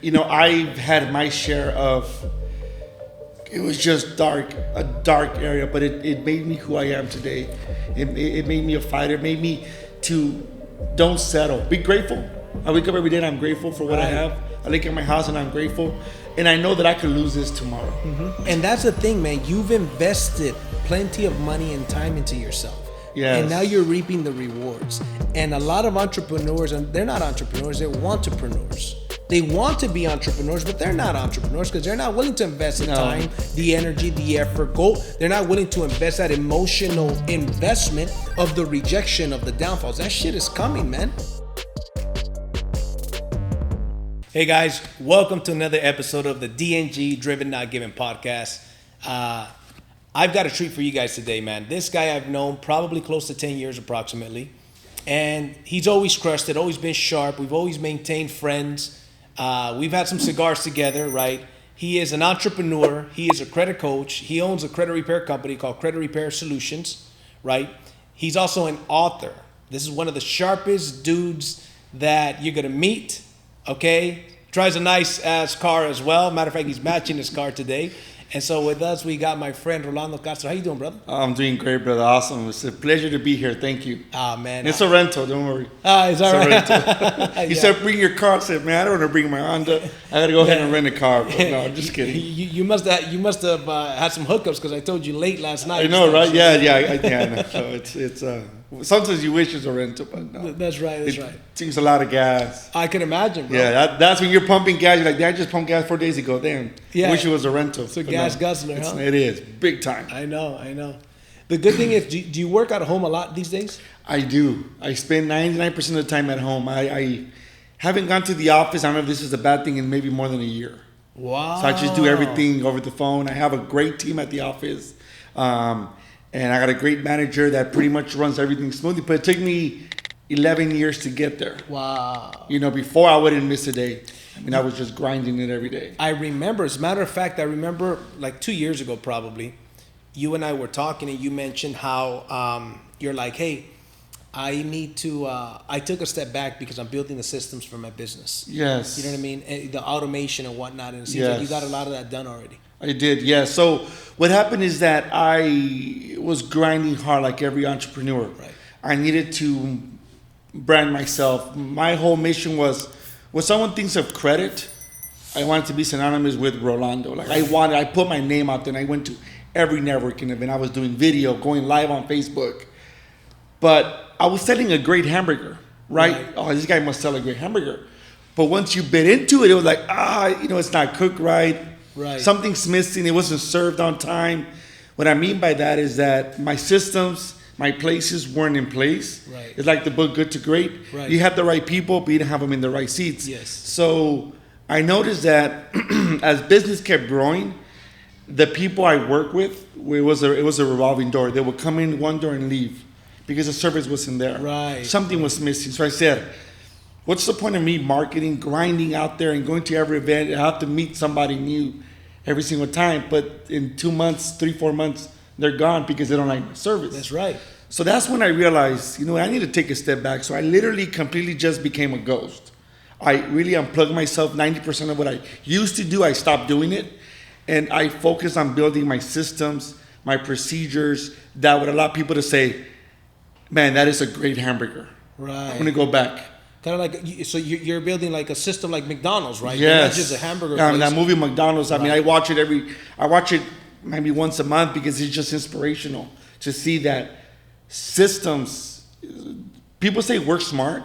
I've had my share of, it was just a dark area, but it made me who I am today. It made me a fighter. It made me to don't settle. Be grateful. I wake up every day and I'm grateful for what I have. I look at my house and I'm grateful. And I know that I could lose this tomorrow. Mm-hmm. And that's the thing, man. You've invested plenty of money and time into yourself. Yes. And now you're reaping the rewards. And a lot of entrepreneurs, and they're not entrepreneurs, they're entrepreneurs. They want to be entrepreneurs, but they're not entrepreneurs because they're not willing to invest the time, the energy, the effort. They're not willing to invest that emotional investment of the rejection of the downfalls. That shit is coming, man. Hey guys, welcome to another episode of the DNG Driven Not Given podcast. I've got a treat for you guys today, man. This guy I've known probably close to 10 years approximately. And he's always crushed it, always been sharp. We've always maintained friends. We've had some cigars together, right? He is an entrepreneur. He is a credit coach. He owns a credit repair company called Credit Repair Solutions, right? He's also an author. This is one of the sharpest dudes that you're going to meet, okay? Drives a nice-ass car as well. Matter of fact, he's matching his car today. And so with us, we got my friend Rolando, Castro. How you doing, brother? I'm doing great, brother. Awesome. It's a pleasure to be here. Thank you. Man. It's a rental. Don't worry. Is that right? He said, bring your car. I said, man, I don't want to bring my Honda. I got to go ahead and rent a car. But no, I'm just kidding. You must have had some hookups because I told you late last night. I know, right? Yeah. So it's sometimes you wish it's a rental, but no. That's right. It takes a lot of gas. I can imagine, bro. Yeah, that's when you're pumping gas. You're like, I just pumped gas 4 days ago. Damn. Yeah. Wish it was a rental. It's a gas guzzler, huh? It is. Big time. I know. The good thing is, do you work at home a lot these days? I do. I spend 99% of the time at home. I haven't gone to the office. I don't know if this is a bad thing in maybe more than a year. Wow. So I just do everything over the phone. I have a great team at the office. And I got a great manager that pretty much runs everything smoothly. But it took me 11 years to get there. Wow. Before I wouldn't miss a day. I mean, I was just grinding it every day. I remember, as a matter of fact, like 2 years ago probably, you and I were talking and you mentioned how you're like, hey, I took a step back because I'm building the systems for my business. Yes. You know what I mean? And the automation and whatnot. And it seems like you got a lot of that done already. I did, yeah. So what happened is that I was grinding hard like every entrepreneur. Right. I needed to brand myself. My whole mission was, when someone thinks of credit, I wanted to be synonymous with Rolando. Like I put my name out there and I went to every networking event. I was doing video, going live on Facebook. But I was selling a great hamburger, right? Oh, this guy must sell a great hamburger. But once you bit into it, it was like, it's not cooked right. Right. Something's missing. It wasn't served on time. What I mean by that is that my systems, my places weren't in place. Right. It's like the book Good to Great. Right. You had the right people, but you didn't have them in the right seats. Yes. So I noticed that as business kept growing, the people I work with, it was a revolving door. They would come in one door and leave because the service wasn't there. Right. Something was missing. So I said, what's the point of me marketing, grinding out there and going to every event? I have to meet somebody new every single time. But in 2 months, 3-4 months, they're gone because they don't like my service. That's right. So that's when I realized, I need to take a step back. So I literally completely just became a ghost. I really unplugged myself. 90% of what I used to do, I stopped doing it. And I focused on building my systems, my procedures that would allow people to say, man, that is a great hamburger. Right. I'm going to go back. Kind of like, so you're building like a system like McDonald's, right? Yes. Not just a hamburger place. place. That movie McDonald's, I mean, I watch it maybe once a month because it's just inspirational to see that systems, people say work smart,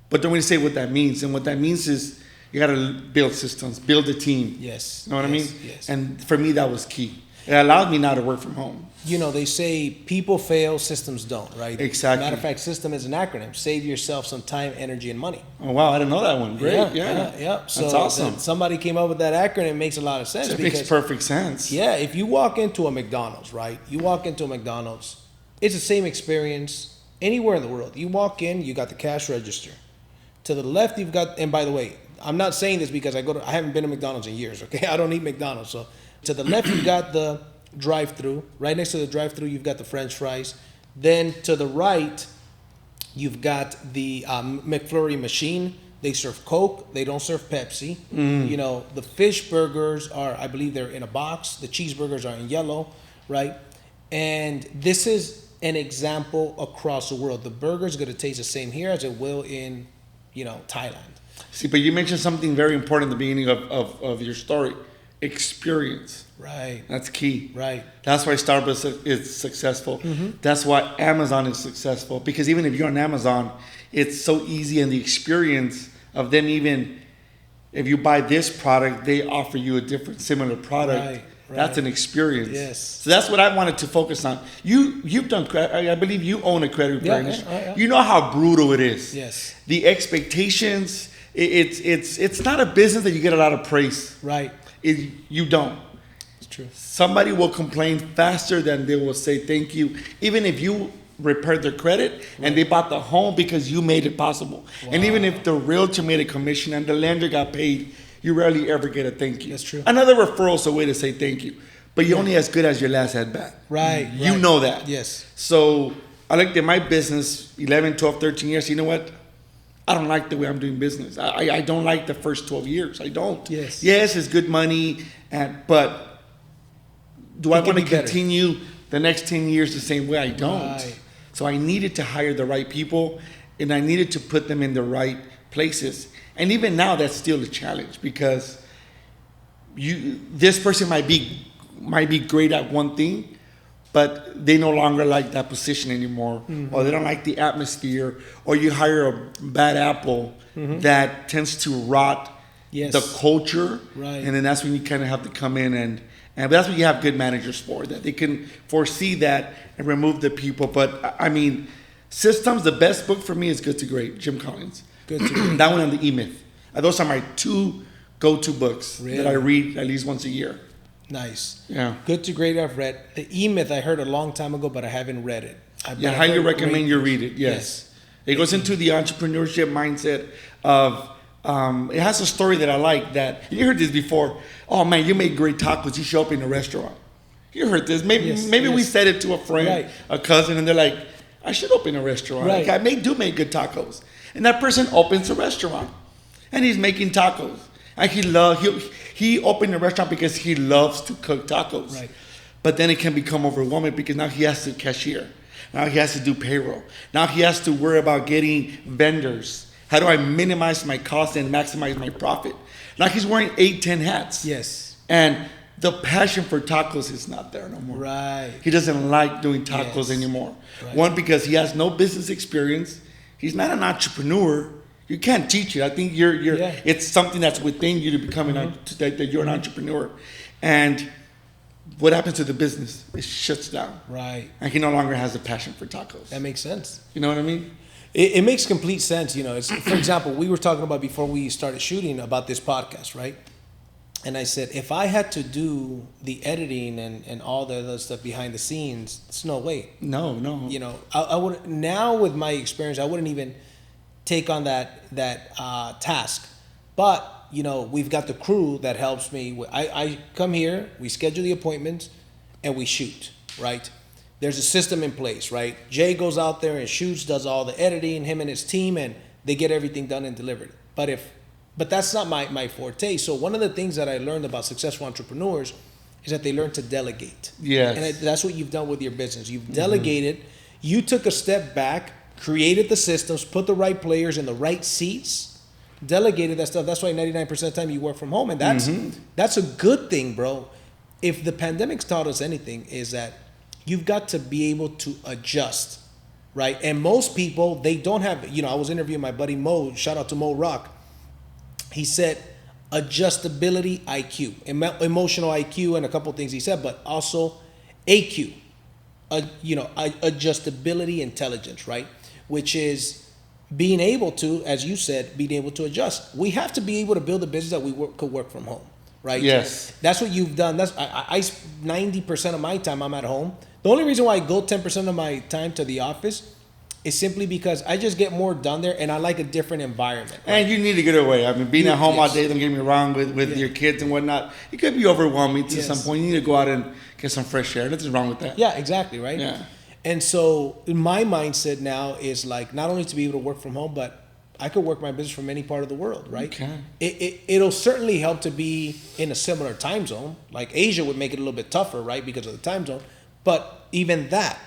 but don't really say what that means. And what that means is you got to build systems, build a team. Yes. You know what I mean? Yes. And for me, that was key. It allowed me now to work from home. They say people fail, systems don't, right? Exactly. Matter of fact, system is an acronym. Save yourself some time, energy, and money. Oh, wow. I didn't know that one. Great. Yeah. So that's awesome. Somebody came up with that acronym. It makes a lot of sense. It makes perfect sense. Yeah. If you walk into a McDonald's, right? It's the same experience anywhere in the world. You walk in, you got the cash register. To the left, you've got, and by the way, I'm not saying this because I haven't been to McDonald's in years, okay? I don't eat McDonald's. So to the left, you've got the drive-through. Right next to the drive-through, you've got the French fries. Then to the right, you've got the McFlurry machine. They serve Coke. They don't serve Pepsi. You know, the fish burgers are, I believe they're in a box. The cheeseburgers are in yellow, right? And this is an example across the world. The burger is going to taste the same here as it will in, you know, Thailand. See, but you mentioned something very important at the beginning of your story. Experience. Right. That's key. Right. That's why Starbucks is successful. That's why Amazon is successful. Because even if you're on Amazon, it's so easy, and the experience of them, even if you buy this product, they offer you a different similar product. Right. That's an experience. Yes. So that's what I wanted to focus on. You've done credit. I believe you own a credit repair industry. You know how brutal it is. Yes. The expectations. It's not a business that you get a lot of praise. Right. You don't. It's true. Somebody will complain faster than they will say thank you, even if you repaired their credit and they bought the home because you made it possible. Wow. And even if the realtor made a commission and the lender got paid, you rarely ever get a thank you. That's true. Another referral is a way to say thank you, but you're only as good as your last at bat. Right. You know that. Yes. So I looked at my business 11, 12, 13 years. You know what? I don't like the way I'm doing business. I don't like the first 12 years. I don't. Yes. Yes, it's good money, but do I want to continue the next 10 years the same way? I don't. Right. So I needed to hire the right people, and I needed to put them in the right places. And even now, that's still a challenge, because this person might be great at one thing, but they no longer like that position anymore, or they don't like the atmosphere, or you hire a bad apple that tends to rot the culture, right? And then that's when you kind of have to come in and that's what you have good managers for, that they can foresee that and remove the people. But I mean, systems, the best book for me is Good to Great, Jim Collins. Good to Great. That one and the E-Myth. Those are my two go-to books that I read at least once a year. Nice. Yeah. Good to Great I've read. The E-Myth I heard a long time ago, but I haven't read it. I highly recommend you read it. Yes. It goes into the entrepreneurship mindset of, it has a story that I like, that you heard this before. Oh man, you make great tacos. You show up in a restaurant. You heard this. Maybe we said it to a friend, a cousin, and they're like, I should open a restaurant. Right. Like, I do make good tacos. And that person opens a restaurant, and he's making tacos. And he opened a restaurant because he loves to cook tacos. Right. But then it can become overwhelming, because now he has to cashier. Now he has to do payroll. Now he has to worry about getting vendors. How do I minimize my cost and maximize my profit? Now he's wearing 8-10 hats. Yes. And the passion for tacos is not there no more. Right. He doesn't like doing tacos anymore. Right. One, because he has no business experience. He's not an entrepreneur. You can't teach it. I think it's something that's within you to become that you're an entrepreneur. And what happens to the business? It shuts down. Right. And he no longer has a passion for tacos. That makes sense. You know what I mean? It makes complete sense. You know, for example, we were talking about before we started shooting about this podcast, right? And I said, if I had to do the editing and all the other stuff behind the scenes, it's no way. No. You know, I would now, with my experience, I wouldn't even take on that task. But you know, we've got the crew that helps me. I come here, we schedule the appointments, and we shoot. Right? There's a system in place. Right? Jay goes out there and shoots, does all the editing, him and his team, and they get everything done and delivered. But that's not my forte. So one of the things that I learned about successful entrepreneurs is that they learn to delegate. Yes. And that's what you've done with your business. You've delegated. You took a step back, created the systems, put the right players in the right seats, delegated that stuff. That's why 99% of the time you work from home. And that's a good thing, bro. If the pandemic's taught us anything, is that you've got to be able to adjust, right? And most people, they don't have, you know, I was interviewing my buddy Mo, shout out to Mo Rock. He said adjustability IQ, emotional IQ, and a couple things he said, but also AQ, adjustability intelligence, right? Which is being able to, as you said, being able to adjust. We have to be able to build a business that we could work from home, right? Yes. That's what you've done. I 90% of my time I'm at home. The only reason why I go 10% of my time to the office is simply because I just get more done there, and I like a different environment. Right? And you need to get away. I mean, being at home all day, don't get me wrong, with your kids and whatnot, it could be overwhelming to some point. You need to go out and get some fresh air. Nothing's wrong with that. Yeah, exactly, right? Yeah. And so my mindset now is like not only to be able to work from home, but I could work my business from any part of the world, right? Okay. It'll certainly help to be in a similar time zone. Like Asia would make it a little bit tougher, right, because of the time zone. But even that,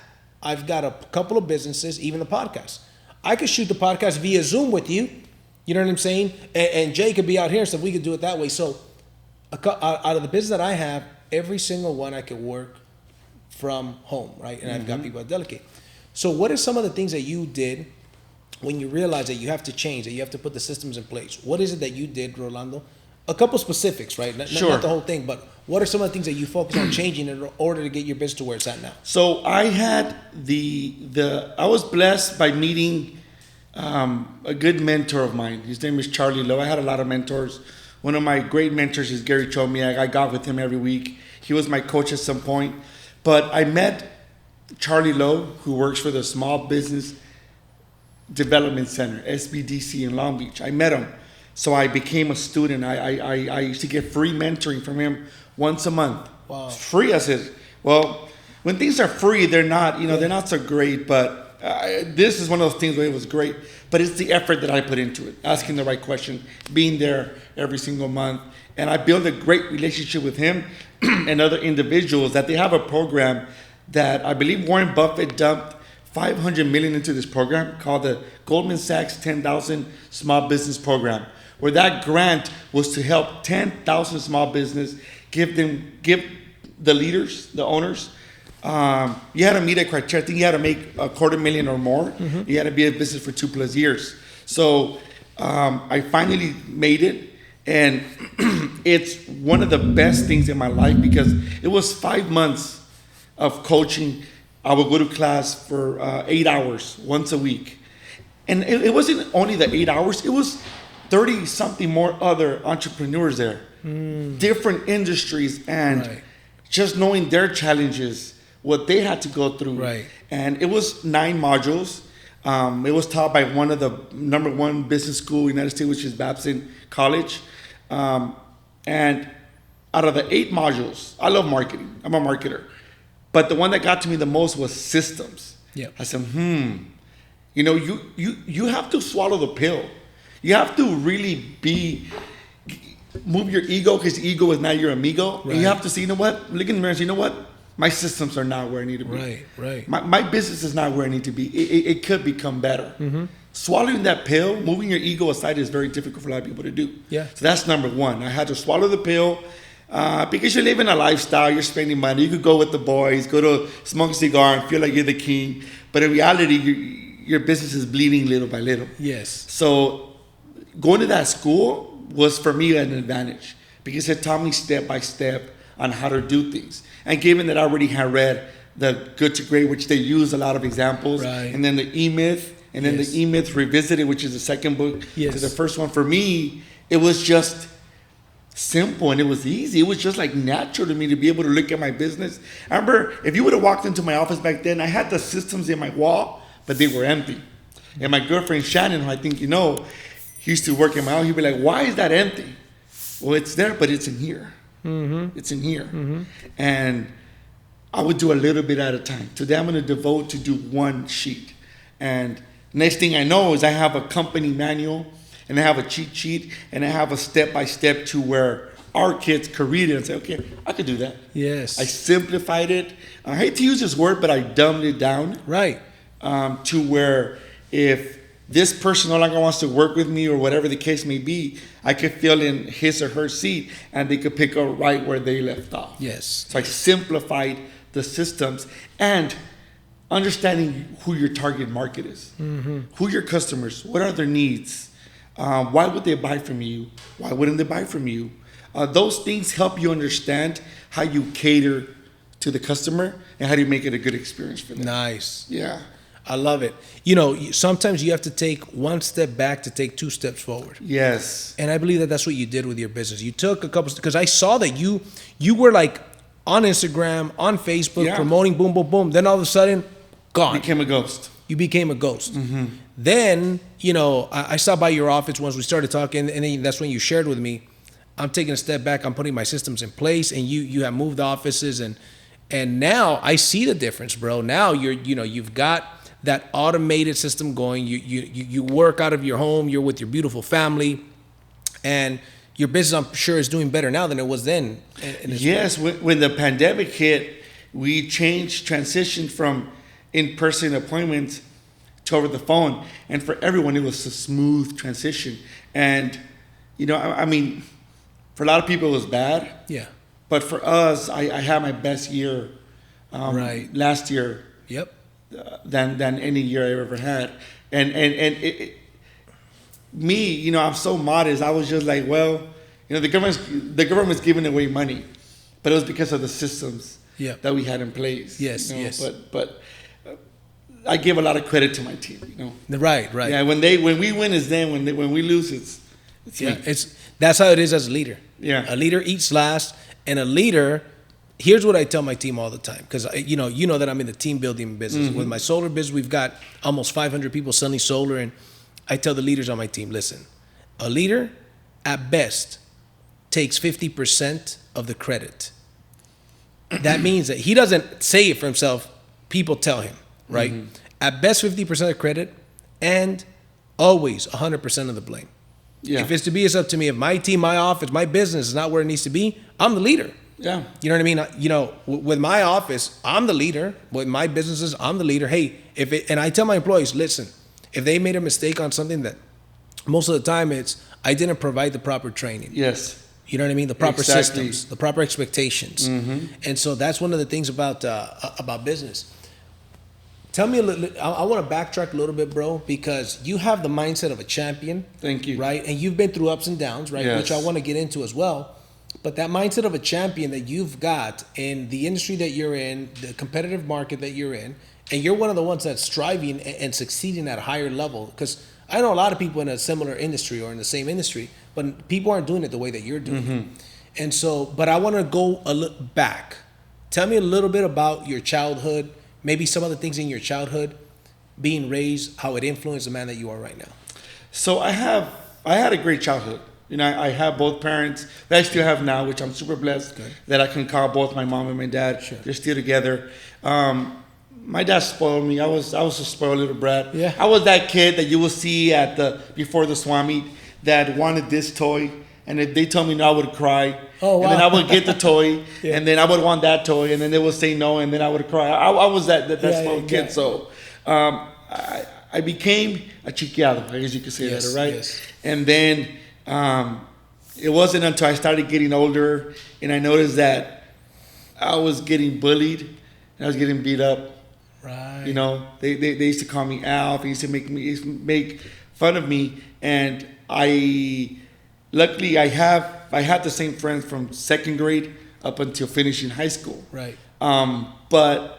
I've got a couple of businesses, even the podcast. I could shoot the podcast via Zoom with you. You know what I'm saying? And Jay could be out here, so we could do it that way. So out of the business that I have, every single one I could work from home, right? And I've got people that delegate. So what are some of the things that you did when you realized that you have to change, that you have to put the systems in place? What is it that you did, Rolando? A couple specifics, right? Not the whole thing, but what are some of the things that you focus on changing in order to get your business to where it's at now? So I had I was blessed by meeting a good mentor of mine. His name is Charlie Lowe. I had a lot of mentors. One of my great mentors is Gary Chomiak. I got with him every week. He was my coach at some point. But I met Charlie Lowe, who works for the Small Business Development Center, SBDC in Long Beach. I met him. So I became a student. I used to get free mentoring from him once a month. Wow. Free, I said. Well, when things are free, they're not, they're not so great. But this is one of those things where it was great. But it's the effort that I put into it, asking the right question, being there every single month. And I built a great relationship with him and other individuals that they have a program that I believe Warren Buffett dumped $500 million into this program called the Goldman Sachs 10,000 Small Business Program, where that grant was to help 10,000 small business, give the leaders, the owners, you had to meet a criteria. I think you had to make $250,000 or more. Mm-hmm. You had to be in business for 2+ years. So I finally made it, and it's one of the best things in my life because it was 5 months of coaching. I would go to class for 8 hours once a week. And it wasn't only the 8 hours, it was 30 something more other entrepreneurs there, different industries, and just knowing their challenges, what they had to go through. Right. And it was 9 modules. It was taught by one of the #1 business school in the United States, which is Babson College. And out of the 8 modules, I love marketing. I'm a marketer. But the one that got to me the most was systems. Yeah. I said, you have to swallow the pill. You have to really move your ego, because ego is not your amigo. Right. And you have to say, you know what? Look in the mirror and say, you know what? My systems are not where I need to be. Right. My business is not where I need to be. It could become better. Mm-hmm. Swallowing that pill, moving your ego aside, is very difficult for a lot of people to do. Yeah. So that's number one. I had to swallow the pill. Because you're living a lifestyle, you're spending money. You could go with the boys, go to smoke a cigar and feel like you're the king. But in reality, your business is bleeding little by little. Yes. So going to that school was for me an advantage because it taught me step by step on how to do things. And given that I already had read the Good to Great, which they use a lot of examples, and then the E-Myth, and then the E-Myth Revisited, which is the second book to the first one. For me, it was just simple and it was easy. It was just like natural to me to be able to look at my business. I remember if you would have walked into my office back then, I had the systems in my wall, but they were empty. And my girlfriend Shannon, who I think you know, he used to work in my office, he'd be like, why is that empty? Well, it's there, but it's in here. Mm-hmm. It's in here. Mm-hmm. And I would do a little bit at a time. Today I'm going to devote to do 1 sheet. And next thing I know is I have a company manual, and I have a cheat sheet, and I have a step-by-step to where our kids could read it and say, okay, I could do that. Yes. I simplified it. I hate to use this word, but I dumbed it down. Right. To where if this person no longer wants to work with me or whatever the case may be, I could fill in his or her seat, and they could pick up right where they left off. Yes. So I simplified the systems and understanding who your target market is, who your customers, what are their needs. Why would they buy from you? Why wouldn't they buy from you? Those things help you understand how you cater to the customer and how do you make it a good experience for them. Nice. Yeah. I love it. You know, sometimes you have to take 1 step back to take 2 steps forward. Yes. And I believe that that's what you did with your business. You took a couple, because I saw that you were like on Instagram, on Facebook, promoting, boom, boom, boom. Then all of a sudden, gone. Became a ghost. You became a ghost. Mm-hmm. Then, I stopped by your office once we started talking, and then that's when you shared with me, I'm taking a step back, I'm putting my systems in place, and you have moved offices, and now I see the difference, bro. Now you've got that automated system going. You work out of your home. You're with your beautiful family, and your business, I'm sure, is doing better now than it was then. Yes, when the pandemic hit, we transitioned from in-person appointments to over the phone, and for everyone, it was a smooth transition. And I mean, for a lot of people, it was bad. Yeah. But for us, I had my best year last year. Yep. Than any year I ever had, and me, I'm so modest. I was just like, well, the government's giving away money, but it was because of the systems that we had in place. Yes, yes. But I give a lot of credit to my team. Right. Yeah, when we win is them. When we lose, it's yeah. me. That's how it is as a leader. Yeah. A leader eats last, and a leader. Here's what I tell my team all the time, because you know that I'm in the team building business. With my solar business, we've got almost 500 people selling solar, and I tell the leaders on my team, listen, a leader at best takes 50% of the credit. That means that he doesn't say it for himself. People tell him, right? At best 50% of credit, and always 100% of the blame. Yeah. If it's to be, it's up to me. If my team, my office, my business is not where it needs to be, I'm the leader. Yeah. You know what I mean? With my office, I'm the leader. With my businesses, I'm the leader. Hey, and I tell my employees, listen, if they made a mistake on something that most of the time it's, I didn't provide the proper training. Yes. You know what I mean? The proper Exactly. systems, the proper expectations. And so that's one of the things about business. Tell me a little, I want to backtrack a little bit, bro, because you have the mindset of a champion. Thank you. Right? And you've been through ups and downs, right? Yes. Which I want to get into as well. But that mindset of a champion that you've got in the industry that you're in, the competitive market that you're in, and you're one of the ones that's striving and succeeding at a higher level. Because I know a lot of people in a similar industry or in the same industry, but people aren't doing it the way that you're doing it. And so, but I want to go a little back. Tell me a little bit about your childhood, maybe some of the things in your childhood, being raised, how it influenced the man that you are right now. So I had a great childhood. I have both parents that I still have now, which I'm super blessed that I can call both my mom and my dad. Sure. They're still together. My dad spoiled me. I was a spoiled little brat. Yeah. I was that kid that you will see before the swap meet that wanted this toy, and if they told me no, I would cry. Oh, wow. And then I would get the toy, Yeah. and then I would want that toy, and then they would say no, and then I would cry. I was that spoiled kid. Yeah. So I became a chiquiado, I guess you could say Yes, that, right? yes. And then it wasn't until I started getting older and I noticed that I was getting bullied and I was getting beat up. Right. They used to call me Alf. They used to make fun of me, and luckily I had the same friends from second grade up until finishing high school. Right. But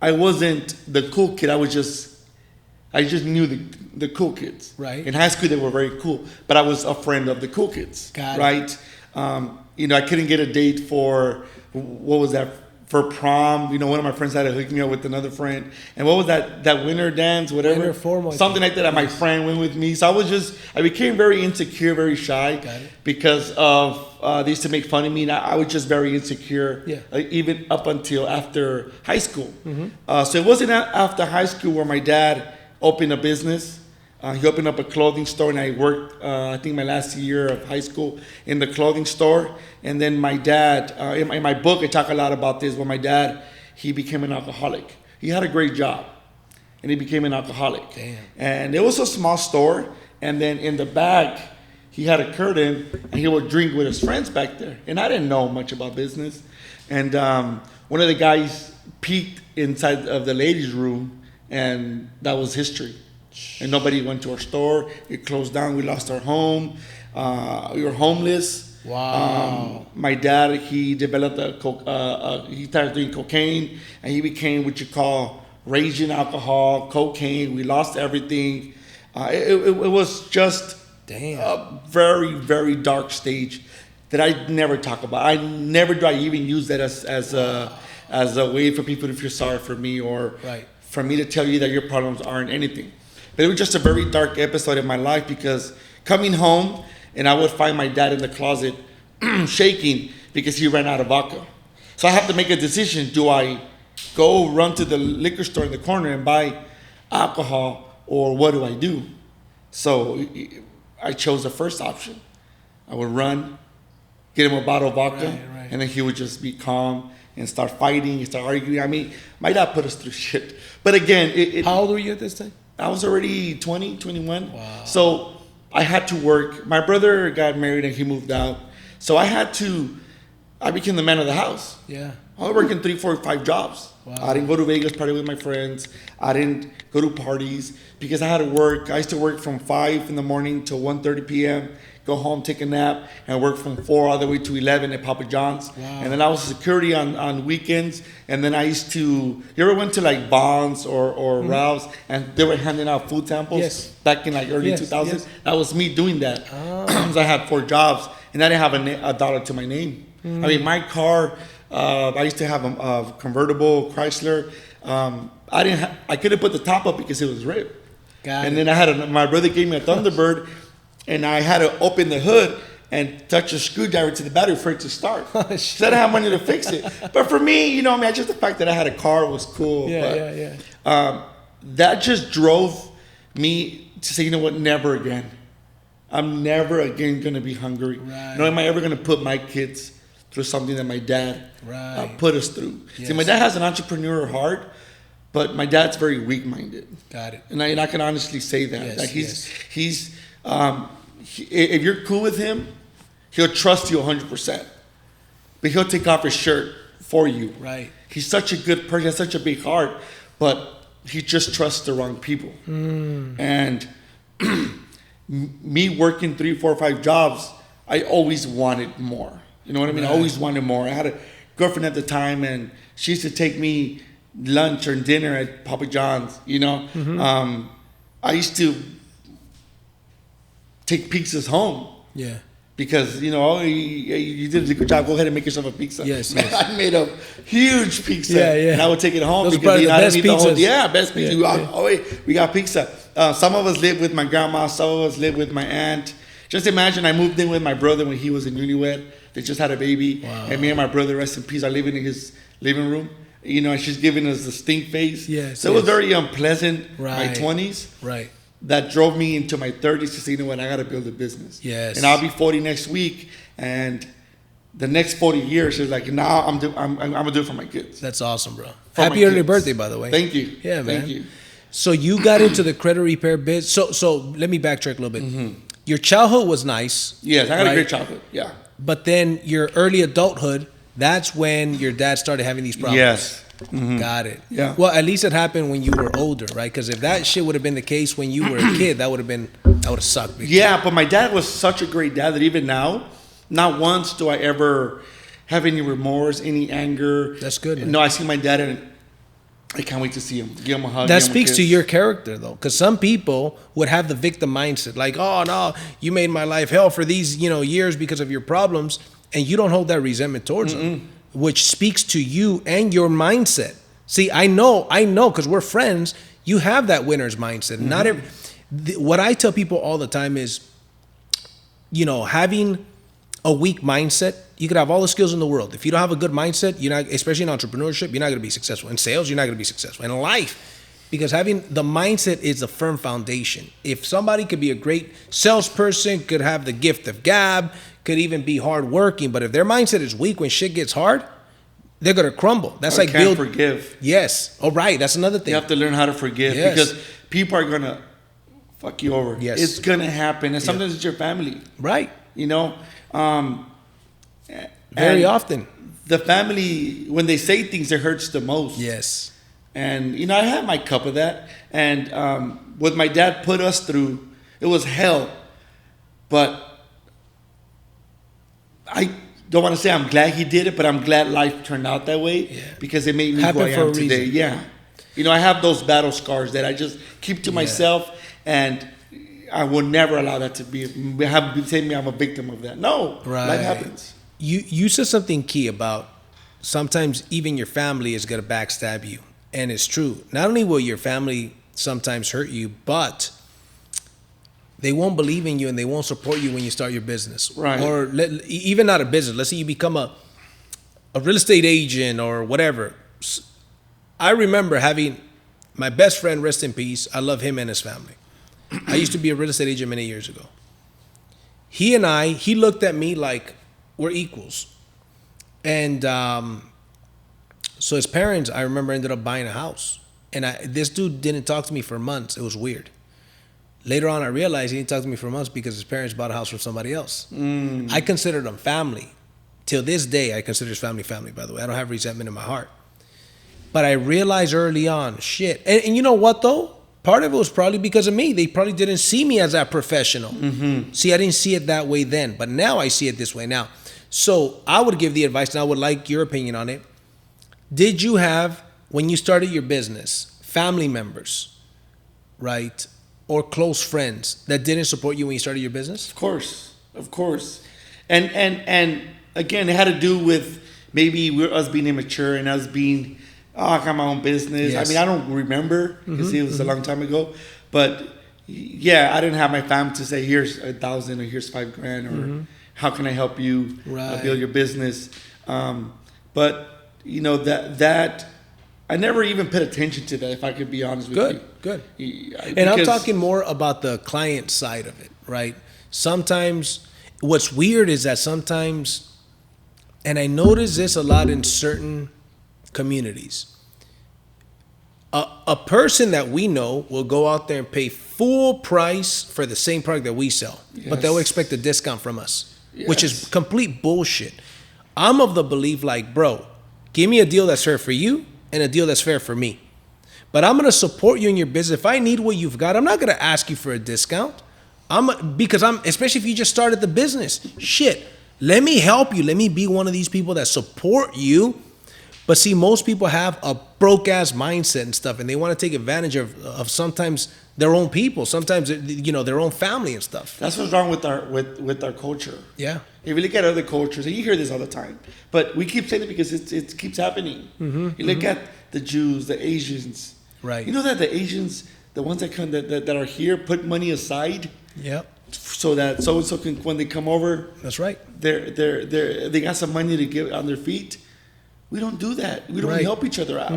I wasn't the cool kid. I just knew the cool kids. Right. In high school, they were very cool, but I was a friend of the cool kids. Got it. Right. I couldn't get a date for for prom. One of my friends had to hook me up with another friend. And what was that winter dance, whatever? Winter formal. Something like that. My friend went with me. So I became very insecure, very shy. Got it. Because of, they used to make fun of me. And I was just very insecure. Yeah. Even up until after high school. So it wasn't after high school where my dad opened a business. He opened up a clothing store, and I worked, I think my last year of high school in the clothing store. And then my dad, in my book, I talk a lot about this, but my dad, he became an alcoholic. He had a great job, and he became an alcoholic. Damn. And it was a small store, and then in the back, he had a curtain, and he would drink with his friends back there. And I didn't know much about business. And one of the guys peeked inside of the ladies' room, and that was history. And nobody went to our store. It closed down. We lost our home. We were homeless. Wow. My dad, he developed he started doing cocaine, and he became what you call raging alcohol, cocaine. We lost everything. It was just a very, very dark stage that I never talk about. I never do I even use that as a way for people to feel sorry for me or for me to tell you that your problems aren't anything. But it was just a very dark episode in my life because coming home and I would find my dad in the closet shaking because he ran out of vodka. So I have to make a decision. Do I go run to the liquor store in the corner and buy alcohol, or what do I do? So I chose the first option. I would run, get him a bottle of vodka, Right. and then he would just be calm and start fighting and start arguing. I mean, my dad put us through shit. But again, How old were you at this time? I was already 20, 21. Wow. So I had to work. My brother got married and he moved out. So I became the man of the house. Yeah. I was working 3, 4, 5 jobs. Wow. I didn't go to Vegas party with my friends. I didn't go to parties because I had to work. I used to work from 5 in the morning till 1:30 p.m., go home, take a nap, and work from 4 all the way to 11 at Papa John's. Wow. And then I was security on weekends. And then I used to, you ever went to like Bonds or Ralph's and they were handing out food samples? Yes. Back in like early Yes, 2000s? yes. That was me doing that. Oh. So I had 4 jobs and I didn't have a dollar to my name. I mean, my car, I used to have a convertible Chrysler. I couldn't put the top up because it was ripped. Got And it. then my brother gave me a Thunderbird, and I had to open the hood and touch a screwdriver to the battery for it to start. Oh, So I didn't have money to fix it. But for me, just the fact that I had a car was cool. Yeah. That just drove me to say, you know what, never again. I'm never again going to be hungry. Right. Nor am I ever going to put my kids through something that my dad Right. put us through. See, Yes. my dad has an entrepreneur heart, but my dad's very weak-minded. Got it. And I can honestly say that. Yes, Like if you're cool with him, he'll trust you 100%. But he'll take off his shirt for you. Right. He's such a good person, he has such a big heart, but he just trusts the wrong people. And me working 3, 4, 5 jobs, I always wanted more. You know what I mean? I Right. always wanted more. I had a girlfriend at the time, and she used to take me lunch or dinner at Papa John's. I used to take pizzas home Yeah. because you did a good job. Go ahead and make yourself a pizza. Yes, Man, yes. I made a huge pizza. Yeah. And I would take it home Those are because probably the I best didn't eat the whole. pizzas. Yeah, best pizza. Yeah. We got pizza. Some of us lived with my grandma. Some of us lived with my aunt. Just imagine I moved in with my brother when he was in newlywed. They just had a baby. Wow. And me and my brother, rest in peace, are living in his living room. And she's giving us the stink face. Yes, So it was yes. very unpleasant, my Right. 20s. Right. That drove me into my 30s to say, you know what, I got to build a business. Yes. And I'll be 40 next week. And the next 40 years is like, now I'm going to do it for my kids. That's awesome, bro. For Happy my early kids. birthday, by the way. Thank you. Yeah, man. Thank you. So you got into the credit repair biz. So let me backtrack a little bit. Your childhood was nice. Yes, I had a right? great childhood. Yeah. But then your early adulthood, that's when your dad started having these problems. Yes. Got it. Yeah. Well, at least it happened when you were older, right? Because if that shit would have been the case when you were a kid, that would have sucked. Big Yeah, but my dad was such a great dad that even now, not once do I ever have any remorse, any anger. That's good, man. No, I see my dad and I can't wait to see him. Give him a hug. That give him a speaks to kiss. your character, though, because some people would have the victim mindset, like, "Oh no, you made my life hell for these, years because of your problems," and you don't hold that resentment towards them, which speaks to you and your mindset. See, I know, because we're friends. You have that winner's mindset. Not every. What I tell people all the time is, having a weak mindset, you could have all the skills in the world. If you don't have a good mindset, you're not, especially in entrepreneurship, you're not going to be successful. In sales, you're not going to be successful. In life, because having the mindset is a firm foundation. If somebody could be a great salesperson, could have the gift of gab, could even be hardworking, but if their mindset is weak when shit gets hard, they're going to crumble. That's I like can't forgive. Yes. Oh, right. That's another thing. You have to learn how to forgive Yes. because people are going to fuck you over. Yes. It's going to happen. And sometimes it's your family, Right. Very and often. The family, when they say things, it hurts the most. Yes. And, I had my cup of that. And what my dad put us through, it was hell. But I don't want to say I'm glad he did it, but I'm glad life turned out that way because it made me Happened who I for a am today. reason. Yeah. I have those battle scars that I just keep to myself, and I will never allow that to say me I'm a victim of that. No, Right. life happens. You said something key about sometimes even your family is going to backstab you. And it's true. Not only will your family sometimes hurt you, but they won't believe in you and they won't support you when you start your business. Right. Or even not a business. Let's say you become a real estate agent or whatever. I remember having My best friend, rest in peace. I love him and his family. I used to be a real estate agent many years ago. He looked at me like we're equals. And so his parents, I remember, ended up buying a house. And this dude didn't talk to me for months. It was weird. Later on, I realized he didn't talk to me for months because his parents bought a house from somebody else. I considered them family. Till this day, I consider his family, by the way. I don't have resentment in my heart. But I realized early on, shit. And you know what, though? Part of it was probably because of me. They probably didn't see me as that professional. See, I didn't see it that way then. But now I see it this way now. So I would give the advice, and I would like your opinion on it. Did you have, when you started your business, family members, right, or close friends that didn't support you when you started your business? Of course. And again, it had to do with maybe us being immature and us being, I got my own business. Yes. I mean, I don't remember because it was a long time ago. But yeah, I didn't have my family to say, here's $1,000 or here's $5,000 or how can I help you build your business. But you know that I never even paid attention to that. If I could be honest with you. Good. And I'm talking more about the client side of it, right? Sometimes what's weird is that sometimes, and I notice this a lot in certain communities, a person that we know will go out there and pay full price for the same product that we sell, but they'll expect a discount from us, which is complete bullshit. I'm of the belief like, bro, give me a deal that's fair for you and a deal that's fair for me. But I'm going to support you in your business. If I need what you've got, I'm not going to ask you for a discount. Especially if you just started the business. Shit, let me help you. Let me be one of these people that support you. But see, most people have a broke-ass mindset and stuff, and they want to take advantage of sometimes their own people, sometimes their own family and stuff. That's what's wrong with our culture. Yeah. If you look at other cultures, and you hear this all the time, but we keep saying it because it keeps happening. You look at the Jews, the Asians. Right. You know that the Asians, the ones that come that are here, put money aside. Yep. So that so and so can, when they come over. That's right. They got some money to give on their feet. We don't do that. We don't help each other out.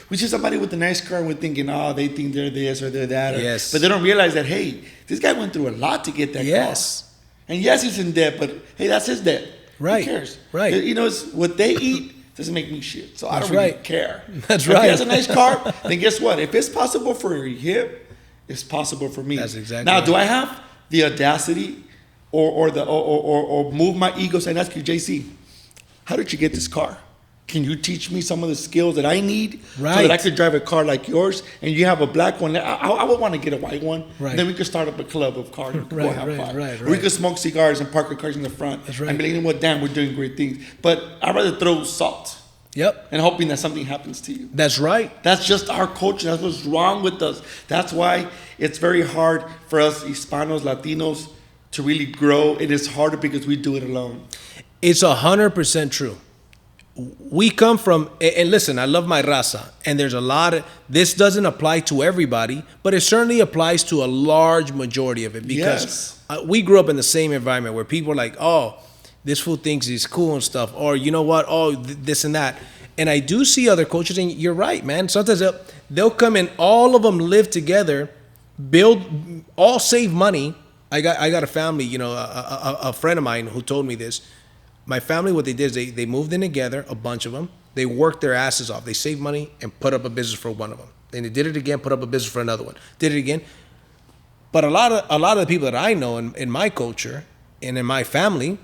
We see somebody with a nice car and we're thinking, they think they're this or they're that. Yes. But they don't realize that, hey, this guy went through a lot to get that car. And yes, he's in debt, but hey, that's his debt. Right. Who cares? Right. You know, it's what they eat doesn't make me shit. So I don't really care. That's If right. he has a nice car, then guess what? If it's possible for him, it's possible for me. That's exactly now, right. do I have the audacity or move my ego and ask you, JC, how did you get this car? Can you teach me some of the skills that I need so that I could drive a car like yours? And you have a black one. I would want to get a white one. Right. Then we could start up a club of cars. And go have fun. Right. Or we could smoke cigars and park our cars in the front. That's right. And be like, you know what, damn, we're doing great things. But I'd rather throw salt. Yep. And hoping that something happens to you. That's right. That's just our culture. That's what's wrong with us. That's why it's very hard for us Hispanos, Latinos to really grow. It is harder because we do it alone. It's 100% true. We come from, and listen, I love my raza, and there's a lot of, this doesn't apply to everybody, but it certainly applies to a large majority of it because we grew up in the same environment where people are like, this fool thinks he's cool and stuff, or you know what, this and that. And I do see other cultures, and you're right, man. Sometimes they'll come and all of them live together, all save money. I got a family, a friend of mine who told me this. My family, what they did is they moved in together, a bunch of them. They worked their asses off. They saved money and put up a business for one of them. Then they did it again, put up a business for another one. Did it again. But a lot of the people that I know in my culture and in my family,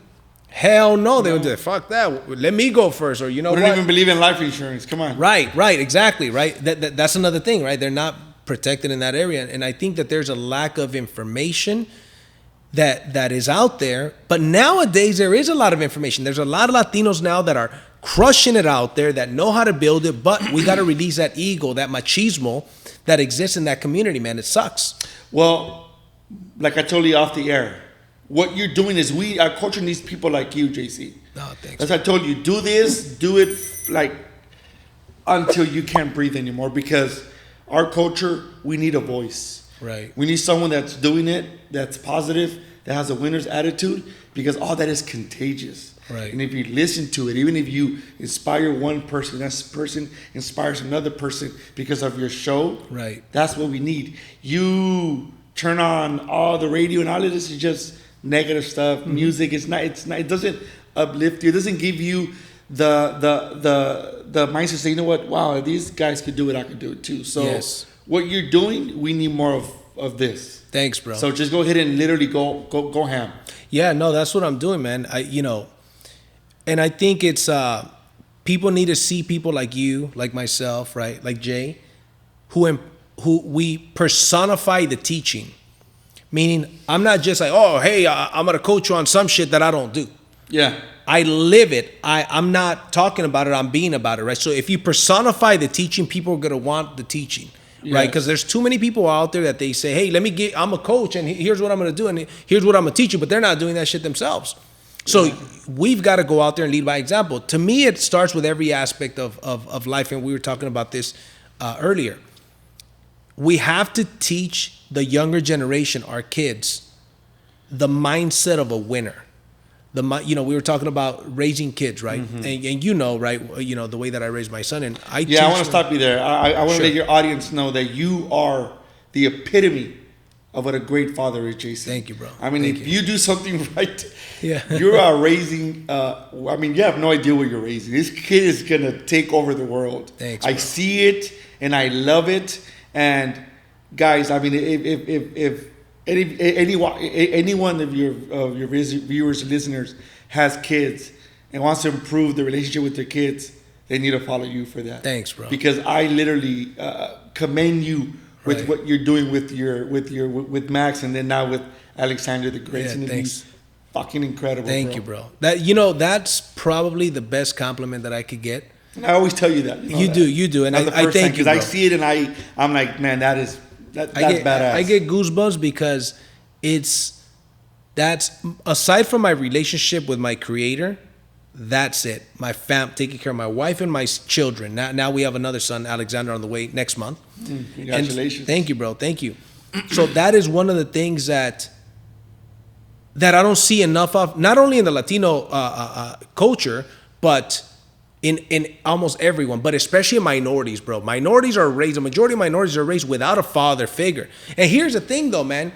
hell no, they would do fuck that. Let me go first, or you know what? We don't even believe in life insurance. Come on. Right, exactly, right. That's another thing, right? They're not protected in that area, and I think that there's a lack of information that is out there. But nowadays there is a lot of information. There's a lot of Latinos now that are crushing it out there, that know how to build it, but we got to release that ego, that machismo that exists in that community, man. It sucks. Well, like I told you off the air, what you're doing is our culture needs people like you, JC. No, thanks. As I told you, do it like until you can't breathe anymore, because our culture, we need a voice. Right. We need someone that's doing it, that's positive, that has a winner's attitude, because all that is contagious. Right. And if you listen to it, even if you inspire one person, that person inspires another person because of your show. Right. That's what we need. You turn on all the radio and all of this is just negative stuff. Music, it's not. It doesn't uplift you. It doesn't give you the mindset to say, you know what? Wow, if these guys could do it, I could do it too. So what you're doing, we need more of this. Thanks, bro. So just go ahead and literally go ham. Yeah, no, that's what I'm doing, man. And I think it's people need to see people like you, like myself, right, like Jay, who we personify the teaching. Meaning, I'm not just like, oh, hey, I'm gonna coach you on some shit that I don't do. Yeah. I live it. I'm not talking about it. I'm being about it, right? So if you personify the teaching, people are gonna want the teaching, right? Because there's too many people out there that they say, hey, I'm a coach, and here's what I'm gonna do, and here's what I'm gonna teach you, but they're not doing that shit themselves. So we've got to go out there and lead by example. To me, it starts with every aspect of life, and we were talking about this earlier. We have to teach the younger generation, our kids, the mindset of a winner. We were talking about raising kids, right? And right, the way that I raised my son, and I want to stop you there. I want to let your audience know that you are the epitome of what a great father is, Jason. Thank you, bro. I mean, if you do something right, yeah, you are raising. You have no idea what you're raising. This kid is gonna take over the world. Thanks. I see it and I love it. And guys, I mean, if any one of your viewers and listeners has kids and wants to improve the relationship with their kids, they need to follow you for that. Thanks, bro. Because I literally commend you with what you're doing with Max, and then now with Alexander the Great. Yeah, thanks. Fucking incredible. Thank you, bro. That's probably the best compliment that I could get. And I always tell you that. You do, and I thank you, because I see it, and I'm like, man, that's badass. I get goosebumps because that's aside from my relationship with my creator, that's it. My taking care of my wife and my children. Now we have another son, Alexander, on the way next month. Congratulations. And thank you, bro. Thank you. So that is one of the things that I don't see enough of, not only in the Latino culture, but in almost everyone, but especially in minorities, bro. The majority of minorities are raised without a father figure. And here's the thing, though, man.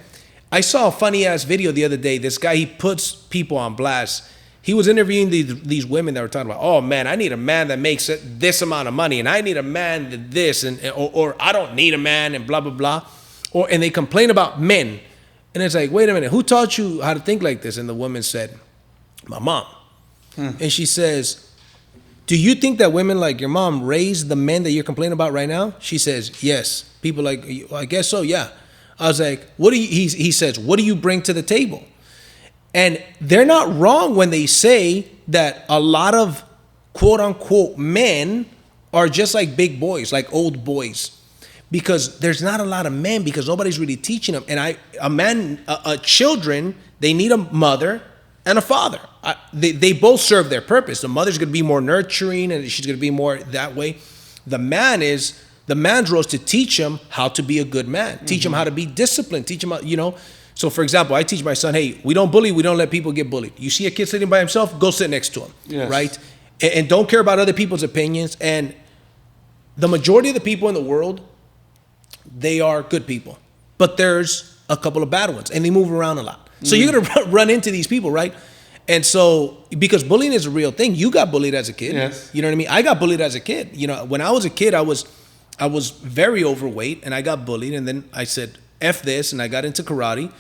I saw a funny-ass video the other day. This guy, he puts people on blast. He was interviewing these women that were talking about, oh, man, I need a man that makes this amount of money, and I need a man that this, or I don't need a man, and blah, blah, blah. And they complain about men. And it's like, wait a minute, who taught you how to think like this? And the woman said, my mom. And she says, do you think that women like your mom raised the men that you're complaining about right now? She says, yes. People like, well, I guess so, yeah. I was like, he says, what do you bring to the table? And they're not wrong when they say that a lot of quote unquote men are just like big boys, like old boys. Because there's not a lot of men, because nobody's really teaching them. And children, they need a mother and a father. They both serve their purpose. The mother's going to be more nurturing, and she's going to be more that way. The man's role is to teach him how to be a good man, teach him how to be disciplined, teach him how, So, for example, I teach my son, hey, we don't bully, we don't let people get bullied. You see a kid sitting by himself, go sit next to him, right? And don't care about other people's opinions. And the majority of the people in the world, they are good people. But there's a couple of bad ones, and they move around a lot. So you're going to run into these people, right? And so, because bullying is a real thing, you got bullied as a kid. Yes. You know what I mean? I got bullied as a kid. When I was a kid, I was very overweight, and I got bullied, and then I said, F this, and I got into karate,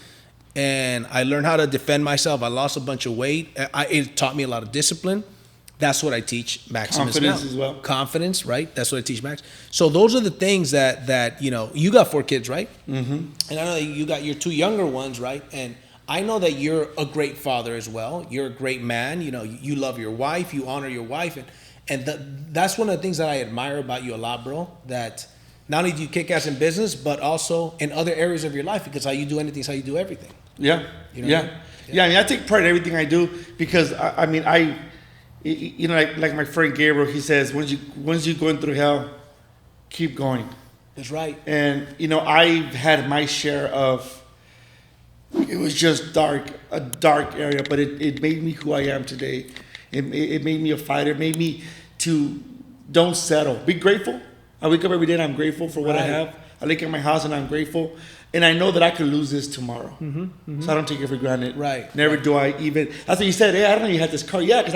and I learned how to defend myself. I lost a bunch of weight. It taught me a lot of discipline. That's what I teach Maximus Confidence now. as well. Confidence, right? That's what I teach Max. So those are the things that you got 4 kids, right? Mm-hmm. And I know that you got your 2 younger ones, right? And I know that you're a great father as well. You're a great man. You love your wife. You honor your wife. And that's one of the things that I admire about you a lot, bro. That not only do you kick ass in business, but also in other areas of your life, because how you do anything is how you do everything. Yeah. I take pride in everything I do, because like my friend Gabriel, he says, once you're going through hell, keep going. That's right. And I've had my share of It was just a dark area, but it made me who I am today. It made me a fighter. It made me to don't settle. Be grateful. I wake up every day and I'm grateful for what I have. I look at my house and I'm grateful. And I know that I could lose this tomorrow. So I don't take it for granted. Right. Never do I even. That's what you said. Hey, I don't know you had this car. Yeah, because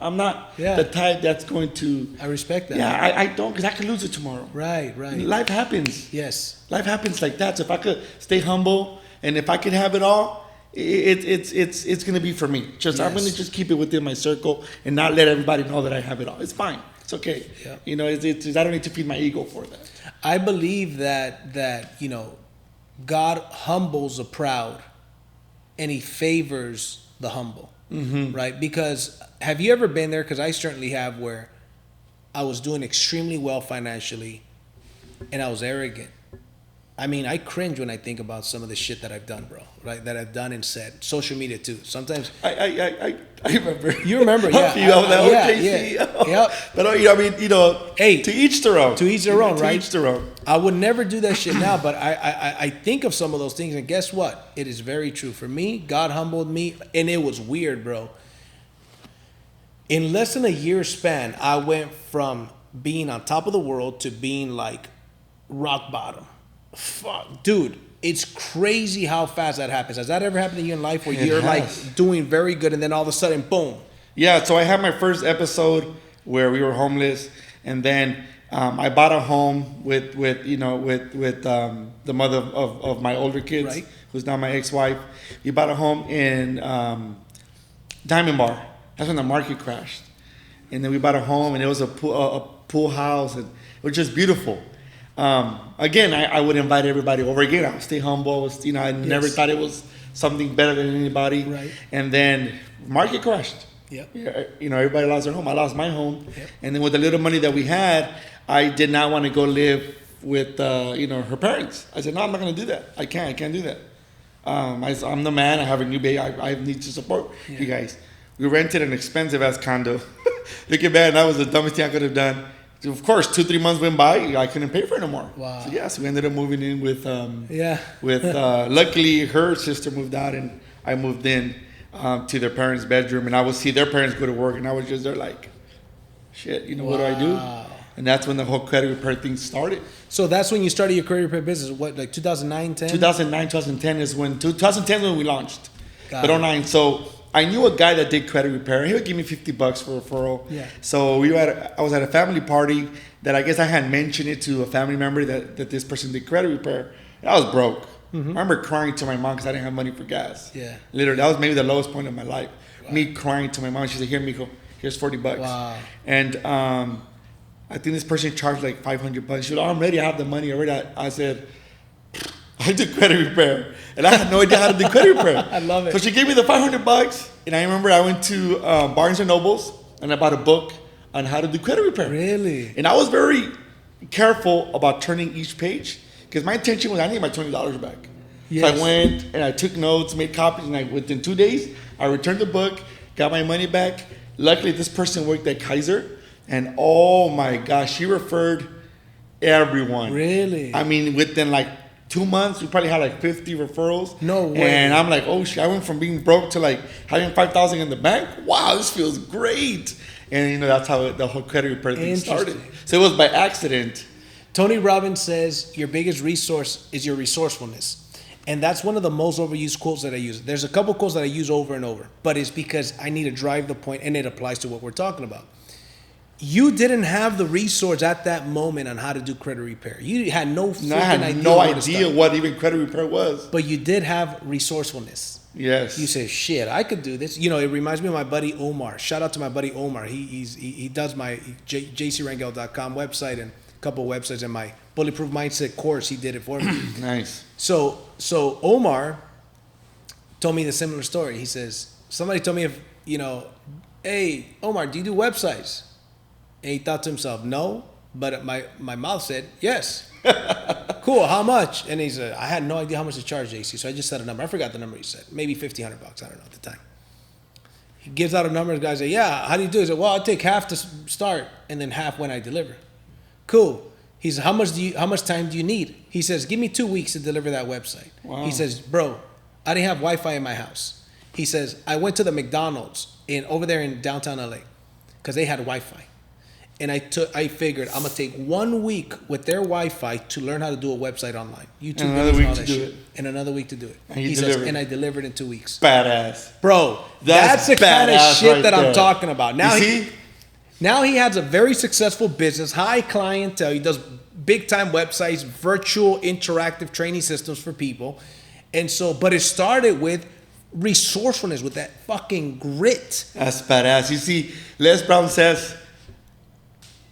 I'm not the type that's going to. I respect that. Yeah, I don't, because I could lose it tomorrow. Right. Life happens. Yes. Life happens like that. So if I could stay humble and if I could have it all, it's going to be for me. I'm going to just keep it within my circle and not let everybody know that I have it all. It's fine. It's okay. Yeah. You know, I don't need to feed my ego for that. I believe that God humbles the proud and he favors the humble, right? Because have you ever been there? Because I certainly have, where I was doing extremely well financially and I was arrogant. I mean, I cringe when I think about some of the shit that I've done, bro, right? That I've done and said. Social media too. Sometimes I remember. You remember, yeah. Yeah. But I mean, hey, to each their own. To each their own, right? To each their own. I would never do that shit now, but I think of some of those things, and guess what? It is very true. For me, God humbled me, and it was weird, bro. In less than a year span, I went from being on top of the world to being like rock bottom. Fuck, dude, it's crazy how fast that happens. Has that ever happened to you in life where you're like doing very good and then all of a sudden, boom? Yeah, so I had my first episode where we were homeless, and then I bought a home with the mother of my older kids, right, who's now my ex-wife. We bought a home in Diamond Bar. That's when the market crashed, and then we bought a home, and it was a pool house, and it was just beautiful. Again, I would invite everybody over again. I would stay humble. I never thought it was something better than anybody. Right. And then market crashed. Yep. Yeah. Everybody lost their home. I lost my home. Yep. And then with the little money that we had, I did not want to go live with, her parents. I said, no, I'm not going to do that. I can't do that. I'm the man. I have a new baby. I need to support you guys. We rented an expensive ass condo. Looking back, that was the dumbest thing I could have done. Of course, 2-3 months went by, I couldn't pay for it no more. Wow. So we ended up moving in with luckily her sister moved out and I moved in to their parents' bedroom, and I would see their parents go to work, and I was just there like, shit, what do I do? And that's when the whole credit repair thing started. So that's when you started your credit repair business. What, like 2009, 10? 2009, 2010 is when 2010 is when we launched. Got but it. 09, so I knew a guy that did credit repair. He would give me $50 for a referral. Yeah. So I was at a family party that I guess I had mentioned it to a family member that this person did credit repair. And I was broke. I remember crying to my mom because I didn't have money for gas. Yeah. Literally, that was maybe the lowest point of my life. Wow. Me crying to my mom. She said, "Here, mijo, here's $40." Wow. And I think this person charged like $500. She said, "Oh, I'm ready. I have the money already." I said, I did credit repair, and I had no idea how to do credit repair. I love it. So she gave me the $500, and I remember I went to Barnes and Nobles, and I bought a book on how to do credit repair. Really? And I was very careful about turning each page, because my intention was I need my $20 back. Yes. So I went and I took notes, made copies, and within 2 days, I returned the book, got my money back. Luckily, this person worked at Kaiser, and oh my gosh, she referred everyone. Really? I mean, within like 2 months, we probably had like 50 referrals. No way. And I'm like, oh shit, I went from being broke to like having $5,000 in the bank. Wow, this feels great. And that's how the whole credit repair thing started. So it was by accident. Tony Robbins says your biggest resource is your resourcefulness. And that's one of the most overused quotes that I use. There's a couple quotes that I use over and over, but it's because I need to drive the point, and it applies to what we're talking about. You didn't have the resource at that moment on how to do credit repair. You had no idea what even credit repair was. But you did have resourcefulness. Yes. You say, shit, I could do this. It reminds me of my buddy Omar. Shout out to my buddy Omar. He does my jcrangel.com website and a couple of websites, and my Bulletproof Mindset course. He did it for me. Nice. So Omar told me the similar story. He says, somebody told me, hey, Omar, do you do websites? And he thought to himself, no, but my mouth said, yes. Cool, how much? And he said, I had no idea how much to charge, JC, so I just said a number. I forgot the number he said. Maybe $1,500, I don't know at the time. He gives out a number, the guy says, yeah, how do you do it? He said, well, I'll take half to start and then half when I deliver. Cool. He said, how much time do you need? He says, give me 2 weeks to deliver that website. Wow. He says, bro, I didn't have Wi-Fi in my house. He says, I went to the McDonald's over there in downtown LA because they had Wi-Fi. And I figured I'm going to take 1 week with their Wi-Fi to learn how to do a website online. YouTube and another videos and all week that to do shit. it. And another week to do it. And He says, and I delivered in 2 weeks. Badass. Bro, that's the kind of badass shit right that I'm there. talking about. Now You see? Now he has a very successful business, high clientele. He does big time websites, virtual interactive training systems for people. And so, but it started with resourcefulness, with that fucking grit. That's badass. You see, Les Brown says,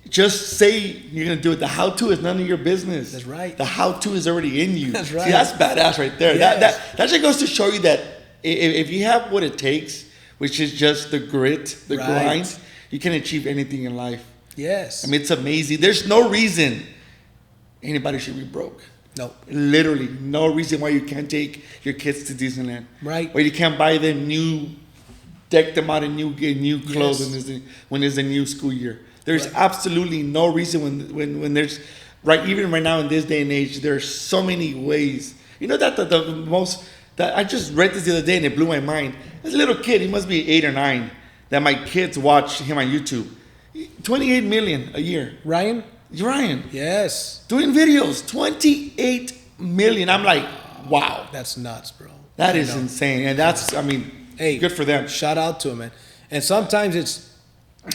just say you're going to do it. The how-to is none of your business. That's right. The how-to is already in you. That's right. See, that's badass right there. Yes. That just goes to show you that if you have what it takes, which is just the grit, the Right. grind, you can achieve anything in life. Yes. I mean, it's amazing. There's no reason anybody should be broke. No. Literally, no reason why you can't take your kids to Disneyland. Right. Or you can't buy them deck them out in new clothes Yes. when there's a new school year. There's Right. absolutely no reason when there's, even right now in this day and age, there's so many ways. You know that that I just read this the other day and it blew my mind. This little kid, he must be 8 or 9, that my kids watch him on YouTube. 28 million a year. Ryan? Ryan. Yes. Doing videos, 28 million. I'm like, wow. That's nuts, bro. That I is know. insane. And that's, I mean, Hey, good for them. Shout out to him, man. And sometimes it's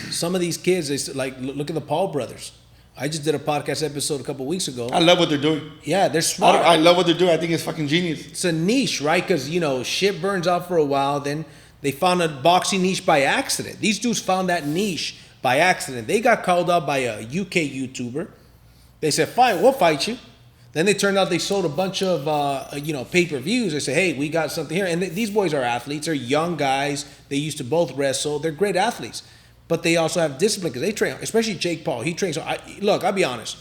some of these kids. Look at the Paul brothers. I just did a podcast episode a couple weeks ago. I love what they're doing. Yeah, they're smart. I love what they're doing. I think it's fucking genius. It's a niche, right? Because shit burns out for a while. Then they found a boxing niche by accident. These dudes found that niche by accident. They got called out by a UK YouTuber. They said, "Fine, we'll fight you." Then they turned out they sold a bunch of pay-per-views. They say, "Hey, we got something here." And these boys are athletes. They're young guys. They used to both wrestle. They're great athletes, but they also have discipline because they train. Especially Jake Paul. He trains. Look, I'll be honest.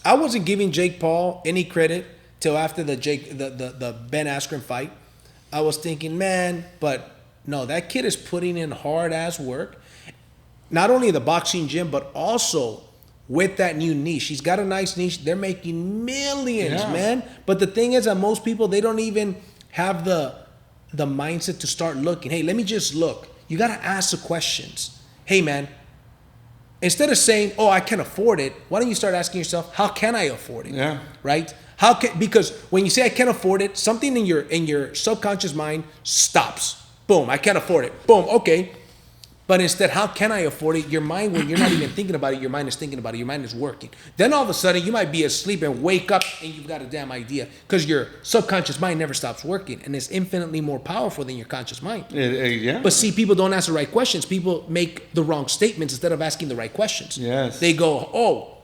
I wasn't giving Jake Paul any credit till after the Ben Askren fight. I was thinking, man, but no, that kid is putting in hard ass work. Not only in the boxing gym, but also with that new niche. He's got a nice niche. They're making millions, man. But the thing is that most people, they don't even have the mindset to start looking. Hey, let me just look. You got to ask the questions. Hey, man, instead of saying, oh, I can't afford it, why don't you start asking yourself, how can I afford it? Yeah. Right? Because when you say I can't afford it, something in your subconscious mind stops. Boom, I can't afford it. Boom, okay. But instead, how can I afford it? Your mind, when you're not even thinking about it, your mind is thinking about it. Your mind is working. Then all of a sudden, you might be asleep and wake up and you've got a damn idea because your subconscious mind never stops working and it's infinitely more powerful than your conscious mind. Yeah. But see, people don't ask the right questions. People make the wrong statements instead of asking the right questions. Yes. They go, oh,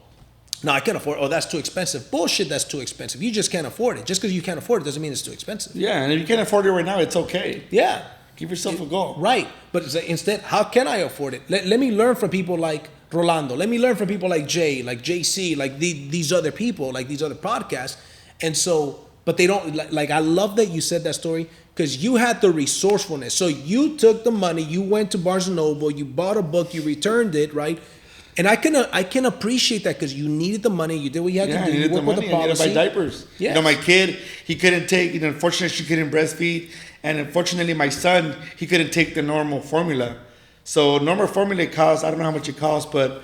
no, I can't afford it. Oh, that's too expensive. Bullshit, that's too expensive. You just can't afford it. Just because you can't afford it doesn't mean it's too expensive. Yeah, and if you can't afford it right now, it's okay. Yeah. Give yourself a goal. Right. But instead, how can I afford it? Let me learn from people like Rolando. Let me learn from people like Jay, like JC, like these other people, like these other podcasts. And so, but they don't, like I love that you said that story because you had the resourcefulness. So you took the money, you went to Barnes & Noble, you bought a book, you returned it, right? And I can appreciate that because you needed the money. You did what you had to do. You worked with the policy. I needed to buy diapers. Yes. My kid, he couldn't take, unfortunately, she couldn't breastfeed. And unfortunately, my son, he couldn't take the normal formula. So normal formula costs, I don't know how much it costs, but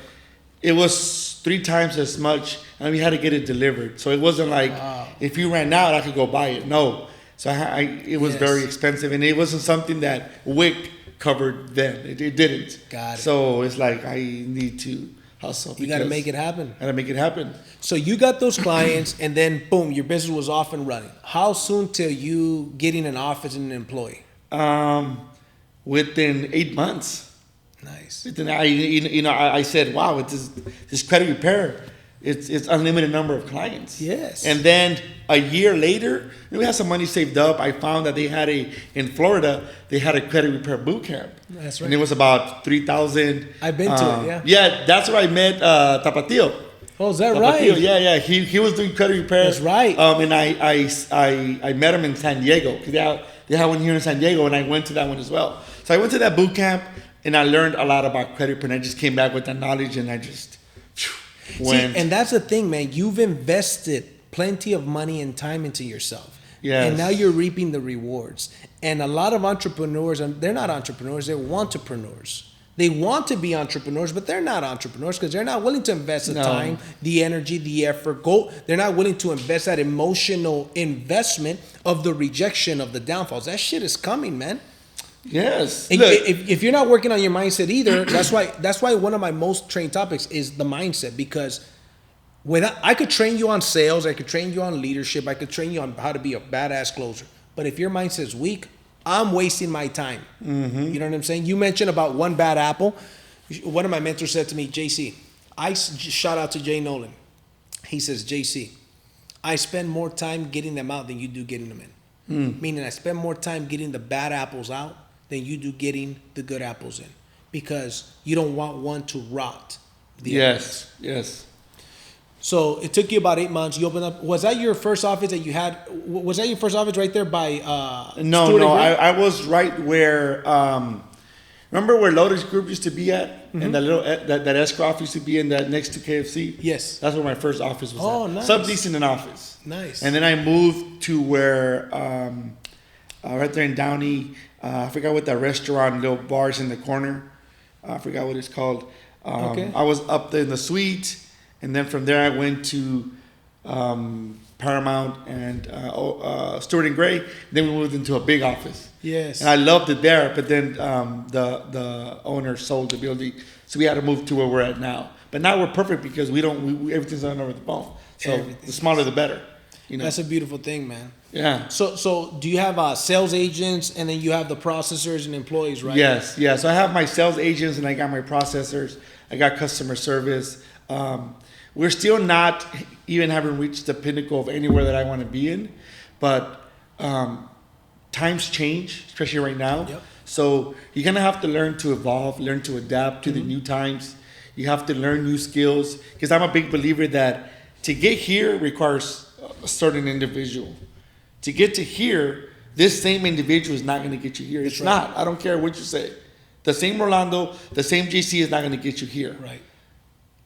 it was 3 times as much. And we had to get it delivered. So it wasn't like, if you ran out, I could go buy it. No. So it was very expensive. And it wasn't something that WIC covered then. It didn't. Got it. So it's like, I need to hustle. You got to make it happen. Got to make it happen. So you got those clients, and then boom, your business was off and running. How soon till you getting an office and an employee? Within 8 months. Nice. Within, I said, wow, with this credit repair, it's unlimited number of clients. Yes. And then a year later, we had some money saved up. I found that they had in Florida, they had a credit repair boot camp. That's right. And it was about 3,000. I've been to it, yeah. Yeah, that's where I met Tapatio. Oh, is that Tapatio, right? yeah. He was doing credit repairs. That's right. And I met him in San Diego. They had one here in San Diego, and I went to that one as well. So I went to that boot camp, and I learned a lot about credit repair. And I just came back with that knowledge, and I just went. See, and that's the thing, man. You've invested plenty of money and time into yourself. Yes. And now you're reaping the rewards. And a lot of entrepreneurs, and they're not entrepreneurs, they're wantrepreneurs. They want to be entrepreneurs, but they're not entrepreneurs because they're not willing to invest the time, the energy, the effort. They're not willing to invest that emotional investment of the rejection of the downfalls. That shit is coming, man. Yes. And if you're not working on your mindset either, that's why one of my most trained topics is the mindset, because I could train you on sales, I could train you on leadership, I could train you on how to be a badass closer. But if your mindset is weak, I'm wasting my time. Mm-hmm. You know what I'm saying? You mentioned about one bad apple. One of my mentors said to me, JC, shout out to Jay Nolan. He says, JC, I spend more time getting them out than you do getting them in. Meaning I spend more time getting the bad apples out than you do getting the good apples in. Because you don't want one to rot. Yes. So it took you about 8 months. You opened up. Was that your first office that you had? Was that your first office right there by? No. I was right where. Remember where Lotus Group used to be at, and that little that escrow office used to be in that next to KFC. Yes, that's where my first office was. Oh, at. nice. Subleasing an office. Nice. And then I moved to where, right there in Downey. I forgot what that restaurant, little bars in the corner. I forgot what it's called. Okay. I was up there in the suite. And then from there, I went to Paramount and Stewart and Gray. Then we moved into a big office. Yes. And I loved it there. But then the owner sold the building, so we had to move to where we're at now. But now we're perfect because we everything's done over the phone. So the smaller the better. You know? That's a beautiful thing, man. Yeah. So do you have sales agents and then you have the processors and employees, right? Yes. So I have my sales agents and I got my processors. I got customer service. We're still not even having reached the pinnacle of anywhere that I want to be in, but times change, especially right now. Yep. So you're gonna have to learn to evolve, learn to adapt to the new times. You have to learn new skills, because I'm a big believer that to get here requires a certain individual. To get to here, this same individual is not gonna get you here. It's not. I don't care what you say. The same Rolando, the same JC is not gonna get you here. Right.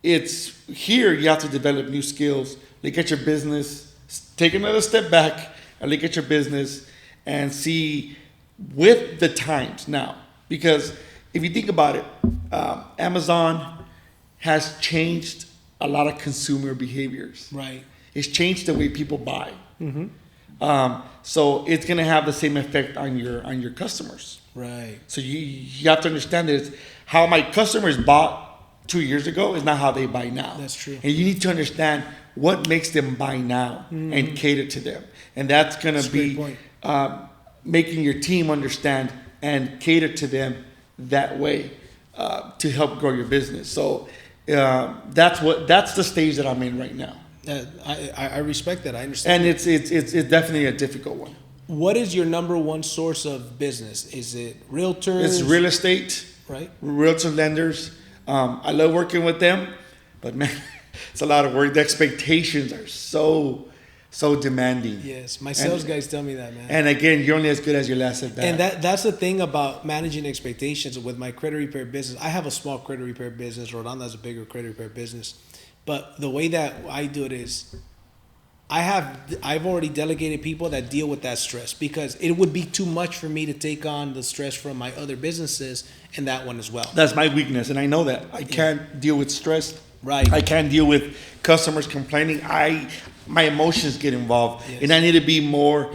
It's here you have to develop new skills, look at your business, take another step back and look at your business and see with the times now. Because if you think about it, Amazon has changed a lot of consumer behaviors. Right. It's changed the way people buy. So it's gonna have the same effect on your customers. Right. So you have to understand that it's how my customers bought 2 years ago is not how they buy now. That's true. And you need to understand what makes them buy now and cater to them. And that's going to be making your team understand and cater to them that way to help grow your business. So that's the stage that I'm in right now. I respect that. I understand. And it's definitely a difficult one. What is your number one source of business? Is it realtors? It's real estate, right? Realtor lenders. I love working with them, but man, it's a lot of work. The expectations are so demanding. Yes, my sales guys tell me that, man. And again, you're only as good as your last at bat. And that's the thing about managing expectations with my credit repair business. I have a small credit repair business. Rolando has a bigger credit repair business. But the way that I do it is I've already delegated people that deal with that stress, because it would be too much for me to take on the stress from my other businesses and that one as well. That's my weakness, and I know that. I can't deal with stress. Right. I can't deal with customers complaining. My emotions get involved, and I need to be more,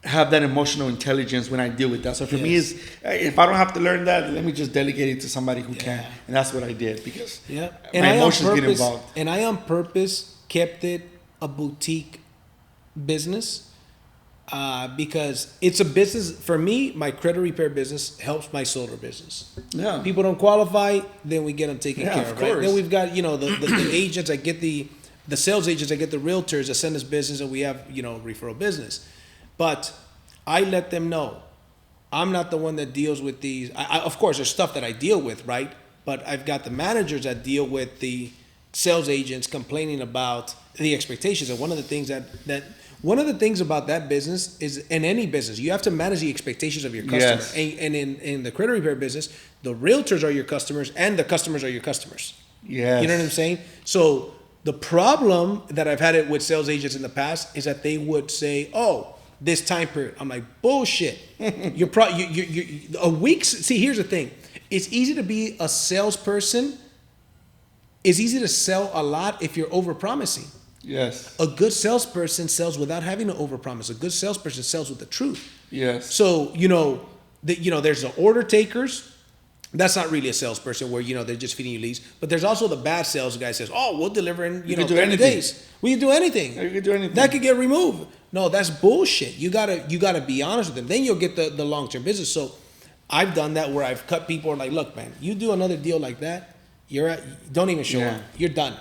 have that emotional intelligence when I deal with that. So for me, if I don't have to learn that, let me just delegate it to somebody who can. And that's what I did, because my emotions get involved. And I on purpose kept it a boutique business because it's a business. For me, my credit repair business helps my solar business. Yeah. People don't qualify, then we get them taken care of. Right? Course. Then we've got, the agents that get the sales agents that get the realtors that send us business, and we have, referral business. But I let them know I'm not the one that deals with these. Of course, there's stuff that I deal with, right? But I've got the managers that deal with the sales agents complaining about the expectations. And one of the things about that business is, in any business, you have to manage the expectations of your customer. Yes. And in the credit repair business, the realtors are your customers and the customers are your customers. Yes. You know what I'm saying? So The problem that I've had it with sales agents in the past is that they would say, "Oh, this time period." I'm like, "Bullshit." You a week. See, here's the thing. It's easy to be a salesperson. It's easy to sell a lot if you're overpromising. Yes. A good salesperson sells without having to overpromise. A good salesperson sells with the truth. Yes. So there's the order takers. That's not really a salesperson where they're just feeding you leads. But there's also the bad sales guy says, "Oh, we'll deliver in 30 days. We can do anything. You can do anything. That could get removed." No, that's bullshit. You gotta be honest with them. Then you'll get the long term business. So I've done that where I've cut people like, "Look, man, you do another deal like that, don't even show up. You're done,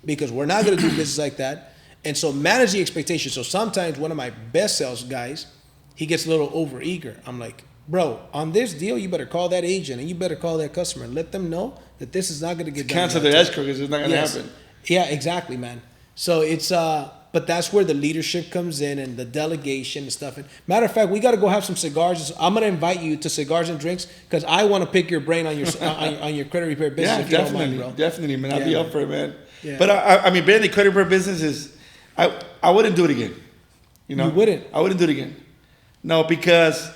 because we're not gonna do business like that." And so manage the expectation. So sometimes one of my best sales guys, he gets a little over eager. I'm like, "Bro, on this deal, you better call that agent and you better call that customer and let them know that this is not going to get done." Cancel the escrow because it's not going to happen. Yeah, exactly, man. So it's but that's where the leadership comes in and the delegation and stuff. And matter of fact, we got to go have some cigars. I'm going to invite you to Cigars and Drinks because I want to pick your brain on your on your credit repair business. Yeah, if you definitely, don't mind, bro. definitely, man. I'll be up for it, man. Yeah. But I mean, being the credit repair business is, I wouldn't do it again. You wouldn't. I wouldn't do it again. No, because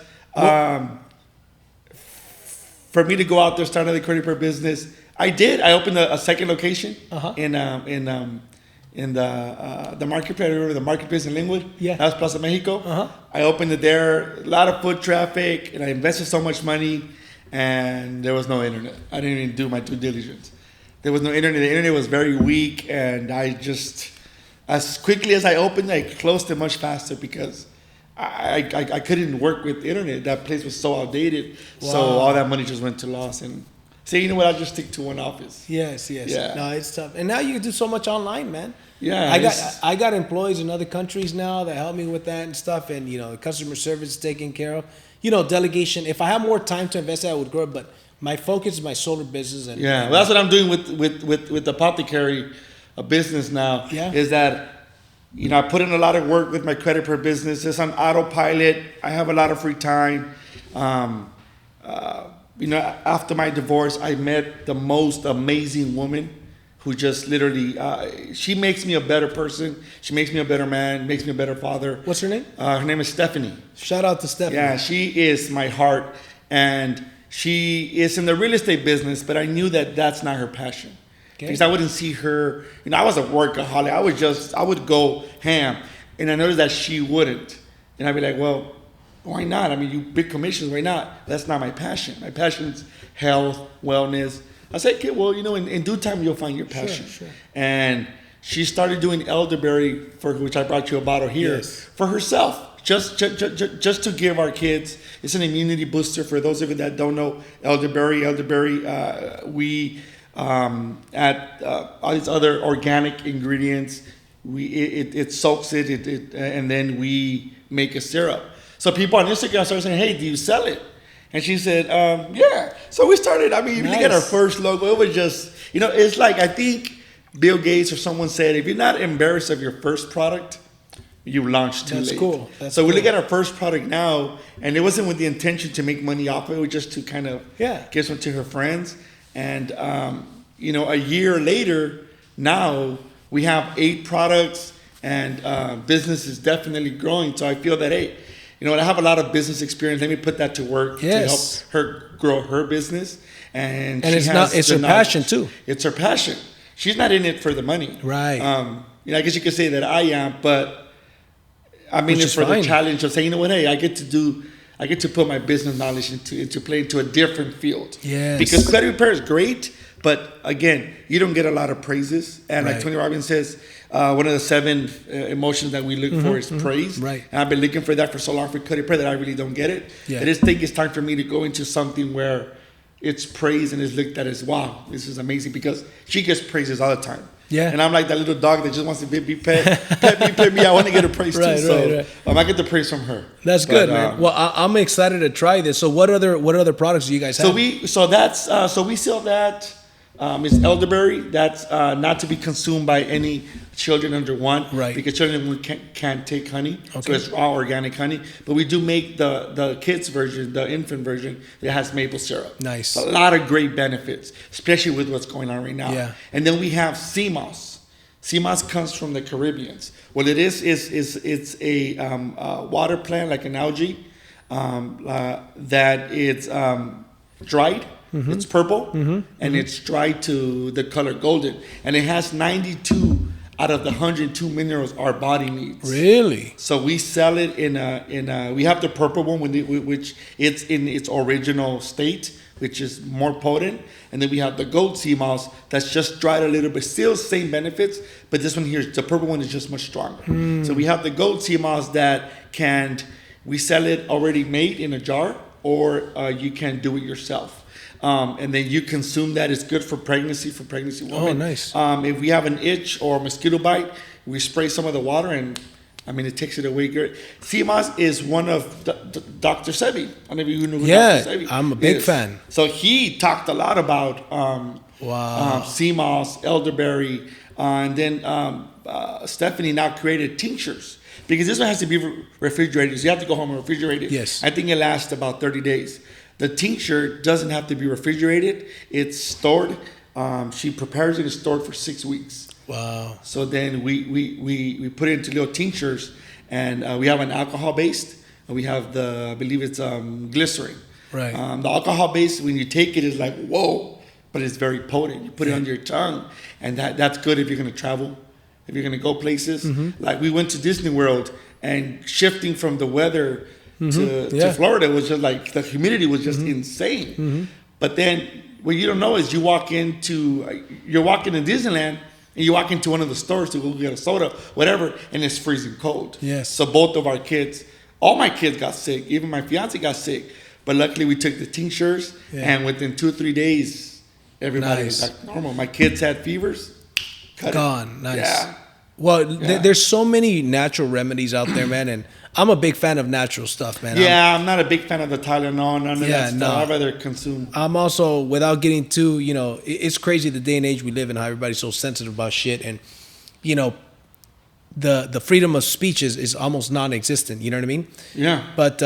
for me to go out there start another credit repair business, I did. I opened a second location in the marketplace, the marketplace in Linwood. Yeah, that was Plaza Mexico. I opened it there. A lot of foot traffic, and I invested so much money, and there was no internet. I didn't even do my due diligence. There was no internet. The internet was very weak, and I just, as quickly as I opened, I closed it much faster because I couldn't work with the internet. That place was so outdated. Wow. So all that money just went to loss. And say, you know what? I'll just stick to one office. Yes. Yeah. No, it's tough. And now you can do so much online, man. Yeah. I got employees in other countries now that help me with that and stuff. And, the customer service is taken care of. Delegation. If I have more time to invest, I would grow. But my focus is my solar business. And well, that's what I'm doing with the apothecary business now. Yeah. Is that, I put in a lot of work with my credit per business. It's on autopilot. I have a lot of free time. After my divorce, I met the most amazing woman who just literally, she makes me a better person. She makes me a better man, makes me a better father. What's her name? Her name is Stephanie. Shout out to Stephanie. Yeah, she is my heart. And she is in the real estate business, but I knew that that's not her passion. Okay. Because I wouldn't see her, I was a workaholic. I would go ham. And I noticed that she wouldn't. And I'd be like, well, why not? I mean, you big commissions, why not? That's not my passion. My passion is health, wellness. I said, okay, well, in due time, you'll find your passion. Sure. And she started doing elderberry, for which I brought you a bottle here, for herself. Just to give our kids. It's an immunity booster. For those of you that don't know, elderberry, we add all these other organic ingredients. It soaks it, and then we make a syrup. So people on Instagram started saying, "Hey, do you sell it?" And she said, "Yeah." So we started. I mean, if you look at our first logo, it was just, it's like, I think Bill Gates or someone said, if you're not embarrassed of your first product, you launched too late. That's cool. So we look at our first product now, and it wasn't with the intention to make money off of it. It was just to kind of give some to her friends. And, a year later, now we have 8 products, and business is definitely growing. So I feel that, hey, I have a lot of business experience. Let me put that to work to help her grow her business. And it's her passion too. It's her passion. She's not in it for the money. Right. I guess you could say that I am, but I'm in it for the challenge of saying, hey, I get to put my business knowledge into play into a different field. Yes. Because credit repair is great, but again, you don't get a lot of praises. And like Tony Robbins says, one of the 7 emotions that we look for is praise. Right. And I've been looking for that for so long for credit repair that I really don't get it. Yeah. I just think it's time for me to go into something where it's praise and it's looked at as, wow, this is amazing, because she gets praises all the time. Yeah. And I'm like that little dog that just wants to be pet me. I want to get a praise too. So I get the praise from her. That's good, man. Well, I'm excited to try this. So what other products do you guys have? So we sell that. It's elderberry. That's not to be consumed by any children under 1. Right. Because children can't take honey. Okay. So it's raw organic honey. But we do make the kids version, the infant version, that has maple syrup. Nice. A lot of great benefits, especially with what's going on right now. Yeah. And then we have sea moss. Sea moss comes from the Caribbeans. What it is it's a water plant, like an algae, that it's dried. It's purple, and it's dried to the color golden. And it has 92 out of the 102 minerals our body needs. Really? So we sell it in a we have the purple one, which it's in its original state, which is more potent. And then we have the gold sea moss that's just dried a little bit, still same benefits, but this one here, the purple one, is just much stronger. So we have the gold sea moss that we sell it already made in a jar, or you can do it yourself. And then you consume that. It's good for pregnancy women. Oh, nice. If we have an itch or a mosquito bite, we spray some of the water, and it takes it away good. Sea moss is one of Dr. Sebi. I don't know if you know who Dr. Sebi is. I'm a big fan. So he talked a lot about sea moss, elderberry, and then Stephanie now created tinctures. Because this one has to be refrigerated, so you have to go home and refrigerate it. Yes. I think it lasts about 30 days. The tincture doesn't have to be refrigerated. It's stored. She prepares it and stored for 6 weeks. Wow. So then we put it into little tinctures, and we have an alcohol-based, and we have I believe it's glycerin. Right. The alcohol-based, when you take it, is like, whoa, but it's very potent. You put it under your tongue, and that's good if you're going to travel, if you're going to go places. Like we went to Disney World, and shifting from the weather to Florida was just like, the humidity was just insane. But then what you don't know is you're walking to Disneyland, and you walk into one of the stores to go get a soda, whatever, and it's freezing cold. Yes. So both of our kids, all my kids got sick. Even my fiance got sick. But luckily we took the tinctures, and within 2 or 3 days, everybody was back normal. My kids had fevers. Gone. Nice. Yeah. Well, there's so many natural remedies out there, man, and I'm a big fan of natural stuff, man. I'm not a big fan of the Tylenol, none of that stuff. No. I'd rather consume. I'm also, without getting too, it's crazy the day and age we live in, how everybody's so sensitive about shit, and the freedom of speech is almost non-existent. You know what I mean? Yeah. But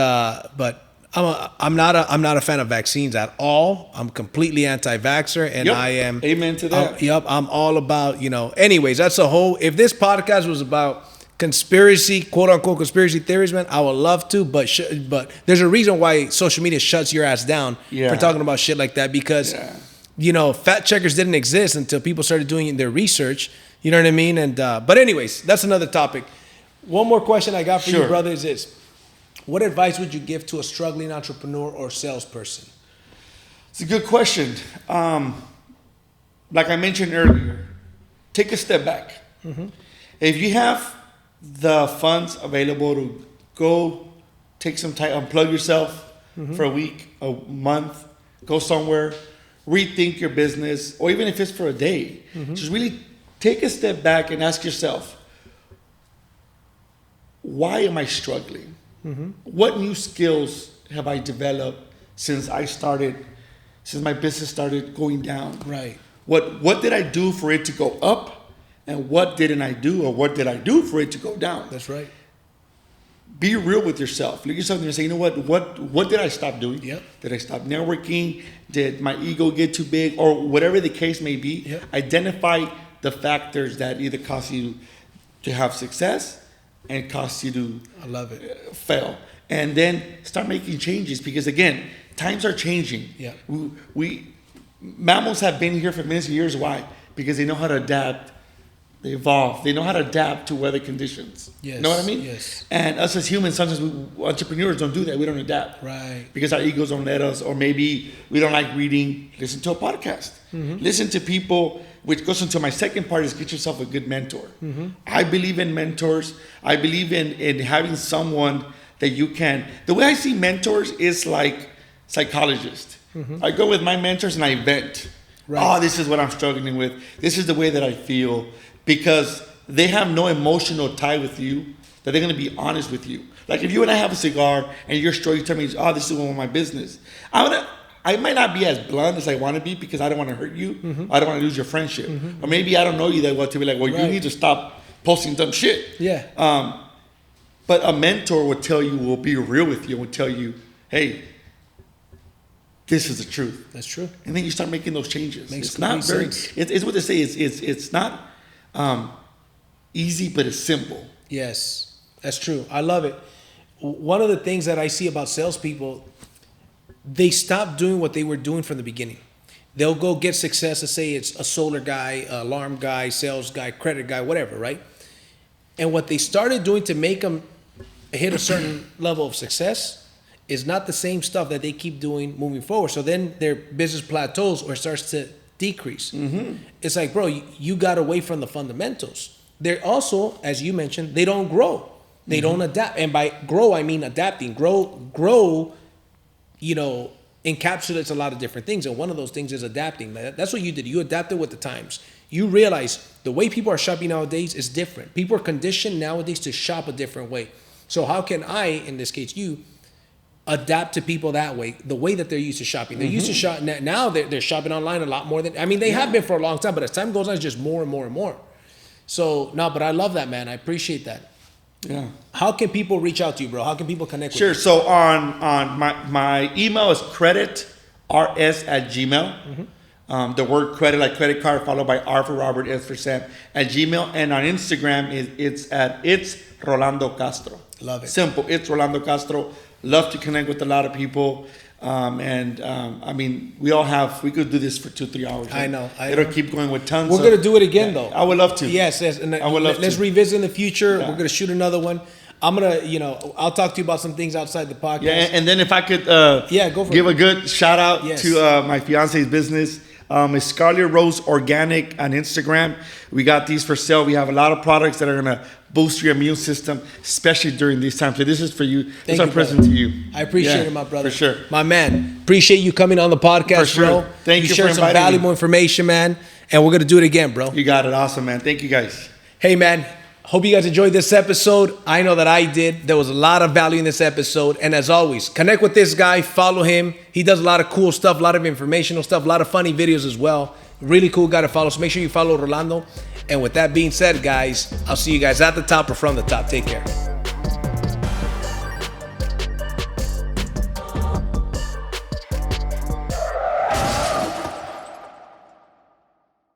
I'm not a fan of vaccines at all. I'm completely anti-vaxxer, and I am. Amen to that. I'm all about, anyways, that's a whole, if this podcast was about conspiracy, quote unquote conspiracy theories, man, I would love to, but there's a reason why social media shuts your ass down for talking about shit like that, because fact checkers didn't exist until people started doing their research. You know what I mean? And but anyways, that's another topic. One more question I got for you, brothers, is what advice would you give to a struggling entrepreneur or salesperson? It's a good question. Like I mentioned earlier, take a step back. If you have the funds available to go take some time, unplug yourself for a week, a month, go somewhere, rethink your business, or even if it's for a day, just really take a step back and ask yourself, why am I struggling? What new skills have I developed since my business started going down? Right. What did I do for it to go up? And what didn't I do, or what did I do for it to go down? That's right. Be real with yourself. Look at yourself and say, you know what did I stop doing? Yep. Did I stop networking? Did my ego get too big? Or whatever the case may be. Yep. Identify the factors that either cause you to have success and cause you to fail. And then start making changes, because again, times are changing. Yeah. We mammals have been here for millions of years. Why? Because they know how to adapt. They evolve. They know how to adapt to weather conditions. Yes. You know what I mean? Yes. And us as humans, sometimes entrepreneurs don't do that. We don't adapt. Right. Because our egos don't let us, or maybe we don't like reading. Listen to a podcast. Listen to people, which goes into my second part, is get yourself a good mentor. I believe in mentors. I believe in having someone that you can. The way I see mentors is like psychologists. I go with my mentors and I vent. Right. Oh, this is what I'm struggling with. This is the way that I feel. Because they have no emotional tie with you, that they're going to be honest with you. Like if you and I have a cigar and you're struggling, you tell me, oh, this is one of my business. I might not be as blunt as I want to be, because I don't want to hurt you. I don't want to lose your friendship. Or maybe I don't know you that well to be like, well, you need to stop posting dumb shit. Yeah. But a mentor will be real with you and will tell you, hey, this is the truth. That's true. And then you start making those changes. Makes it's not very. sense. It's what they say. It's not. easy, but it's simple. Yes, that's true. I love it. One of the things that I see about salespeople, they stop doing what they were doing from the beginning. They'll go get success. Let's say it's a solar guy, alarm guy, sales guy, credit guy, whatever, right? And what they started doing to make them hit a certain level of success is not the same stuff that they keep doing moving forward. So then their business plateaus or starts to decrease. It's like, bro, you got away from the fundamentals. They're also, as you mentioned, they don't grow. They don't adapt. And by grow, I mean adapting. Grow, encapsulates a lot of different things. And one of those things is adapting. That's what you did. You adapted with the times. You realize the way people are shopping nowadays is different. People are conditioned nowadays to shop a different way. So how can I, in this case you, adapt to people that way, the way that they're used to shopping? They're used to shop. Now they're shopping online a lot more than, they have been for a long time, but as time goes on, it's just more and more and more. So, no, but I love that, man. I appreciate that. Yeah. How can people reach out to you, bro? How can people connect with you? Sure. So on my email is creditrs@gmail. The word credit, like credit card, followed by R for Robert, S for Sam, at Gmail. And on Instagram, it's Rolando Castro. Love it. Simple. It's Rolando Castro. Love to connect with a lot of people. We could do this for 2-3 hours. I know. It'll keep going with tons. We're going to do it again, though. I would love to. Yes. And I would love let's to. revisit in the future. Yeah. We're going to shoot another one. I'm going to, I'll talk to you about some things outside the podcast. Yeah, and then if I could go for give it. a good shout out Yes. to my fiance's business. It's Scarlet Rose Organic on Instagram. We got these for sale. We have a lot of products that are going to boost your immune system, especially during these times. So this is for you. It's our present to you. I appreciate it, my brother. For sure. My man, appreciate you coming on the podcast, For sure. bro. Thank you for shared some inviting me. valuable information, man. And we're going to do it again, bro. You got it. Awesome, man. Thank you, guys. Hey, man. Hope you guys enjoyed this episode. I know that I did. There was a lot of value in this episode. And as always, connect with this guy. Follow him. He does a lot of cool stuff, a lot of informational stuff, a lot of funny videos as well. Really cool guy to follow. So make sure you follow Rolando. And with that being said, guys, I'll see you guys at the top or from the top. Take care.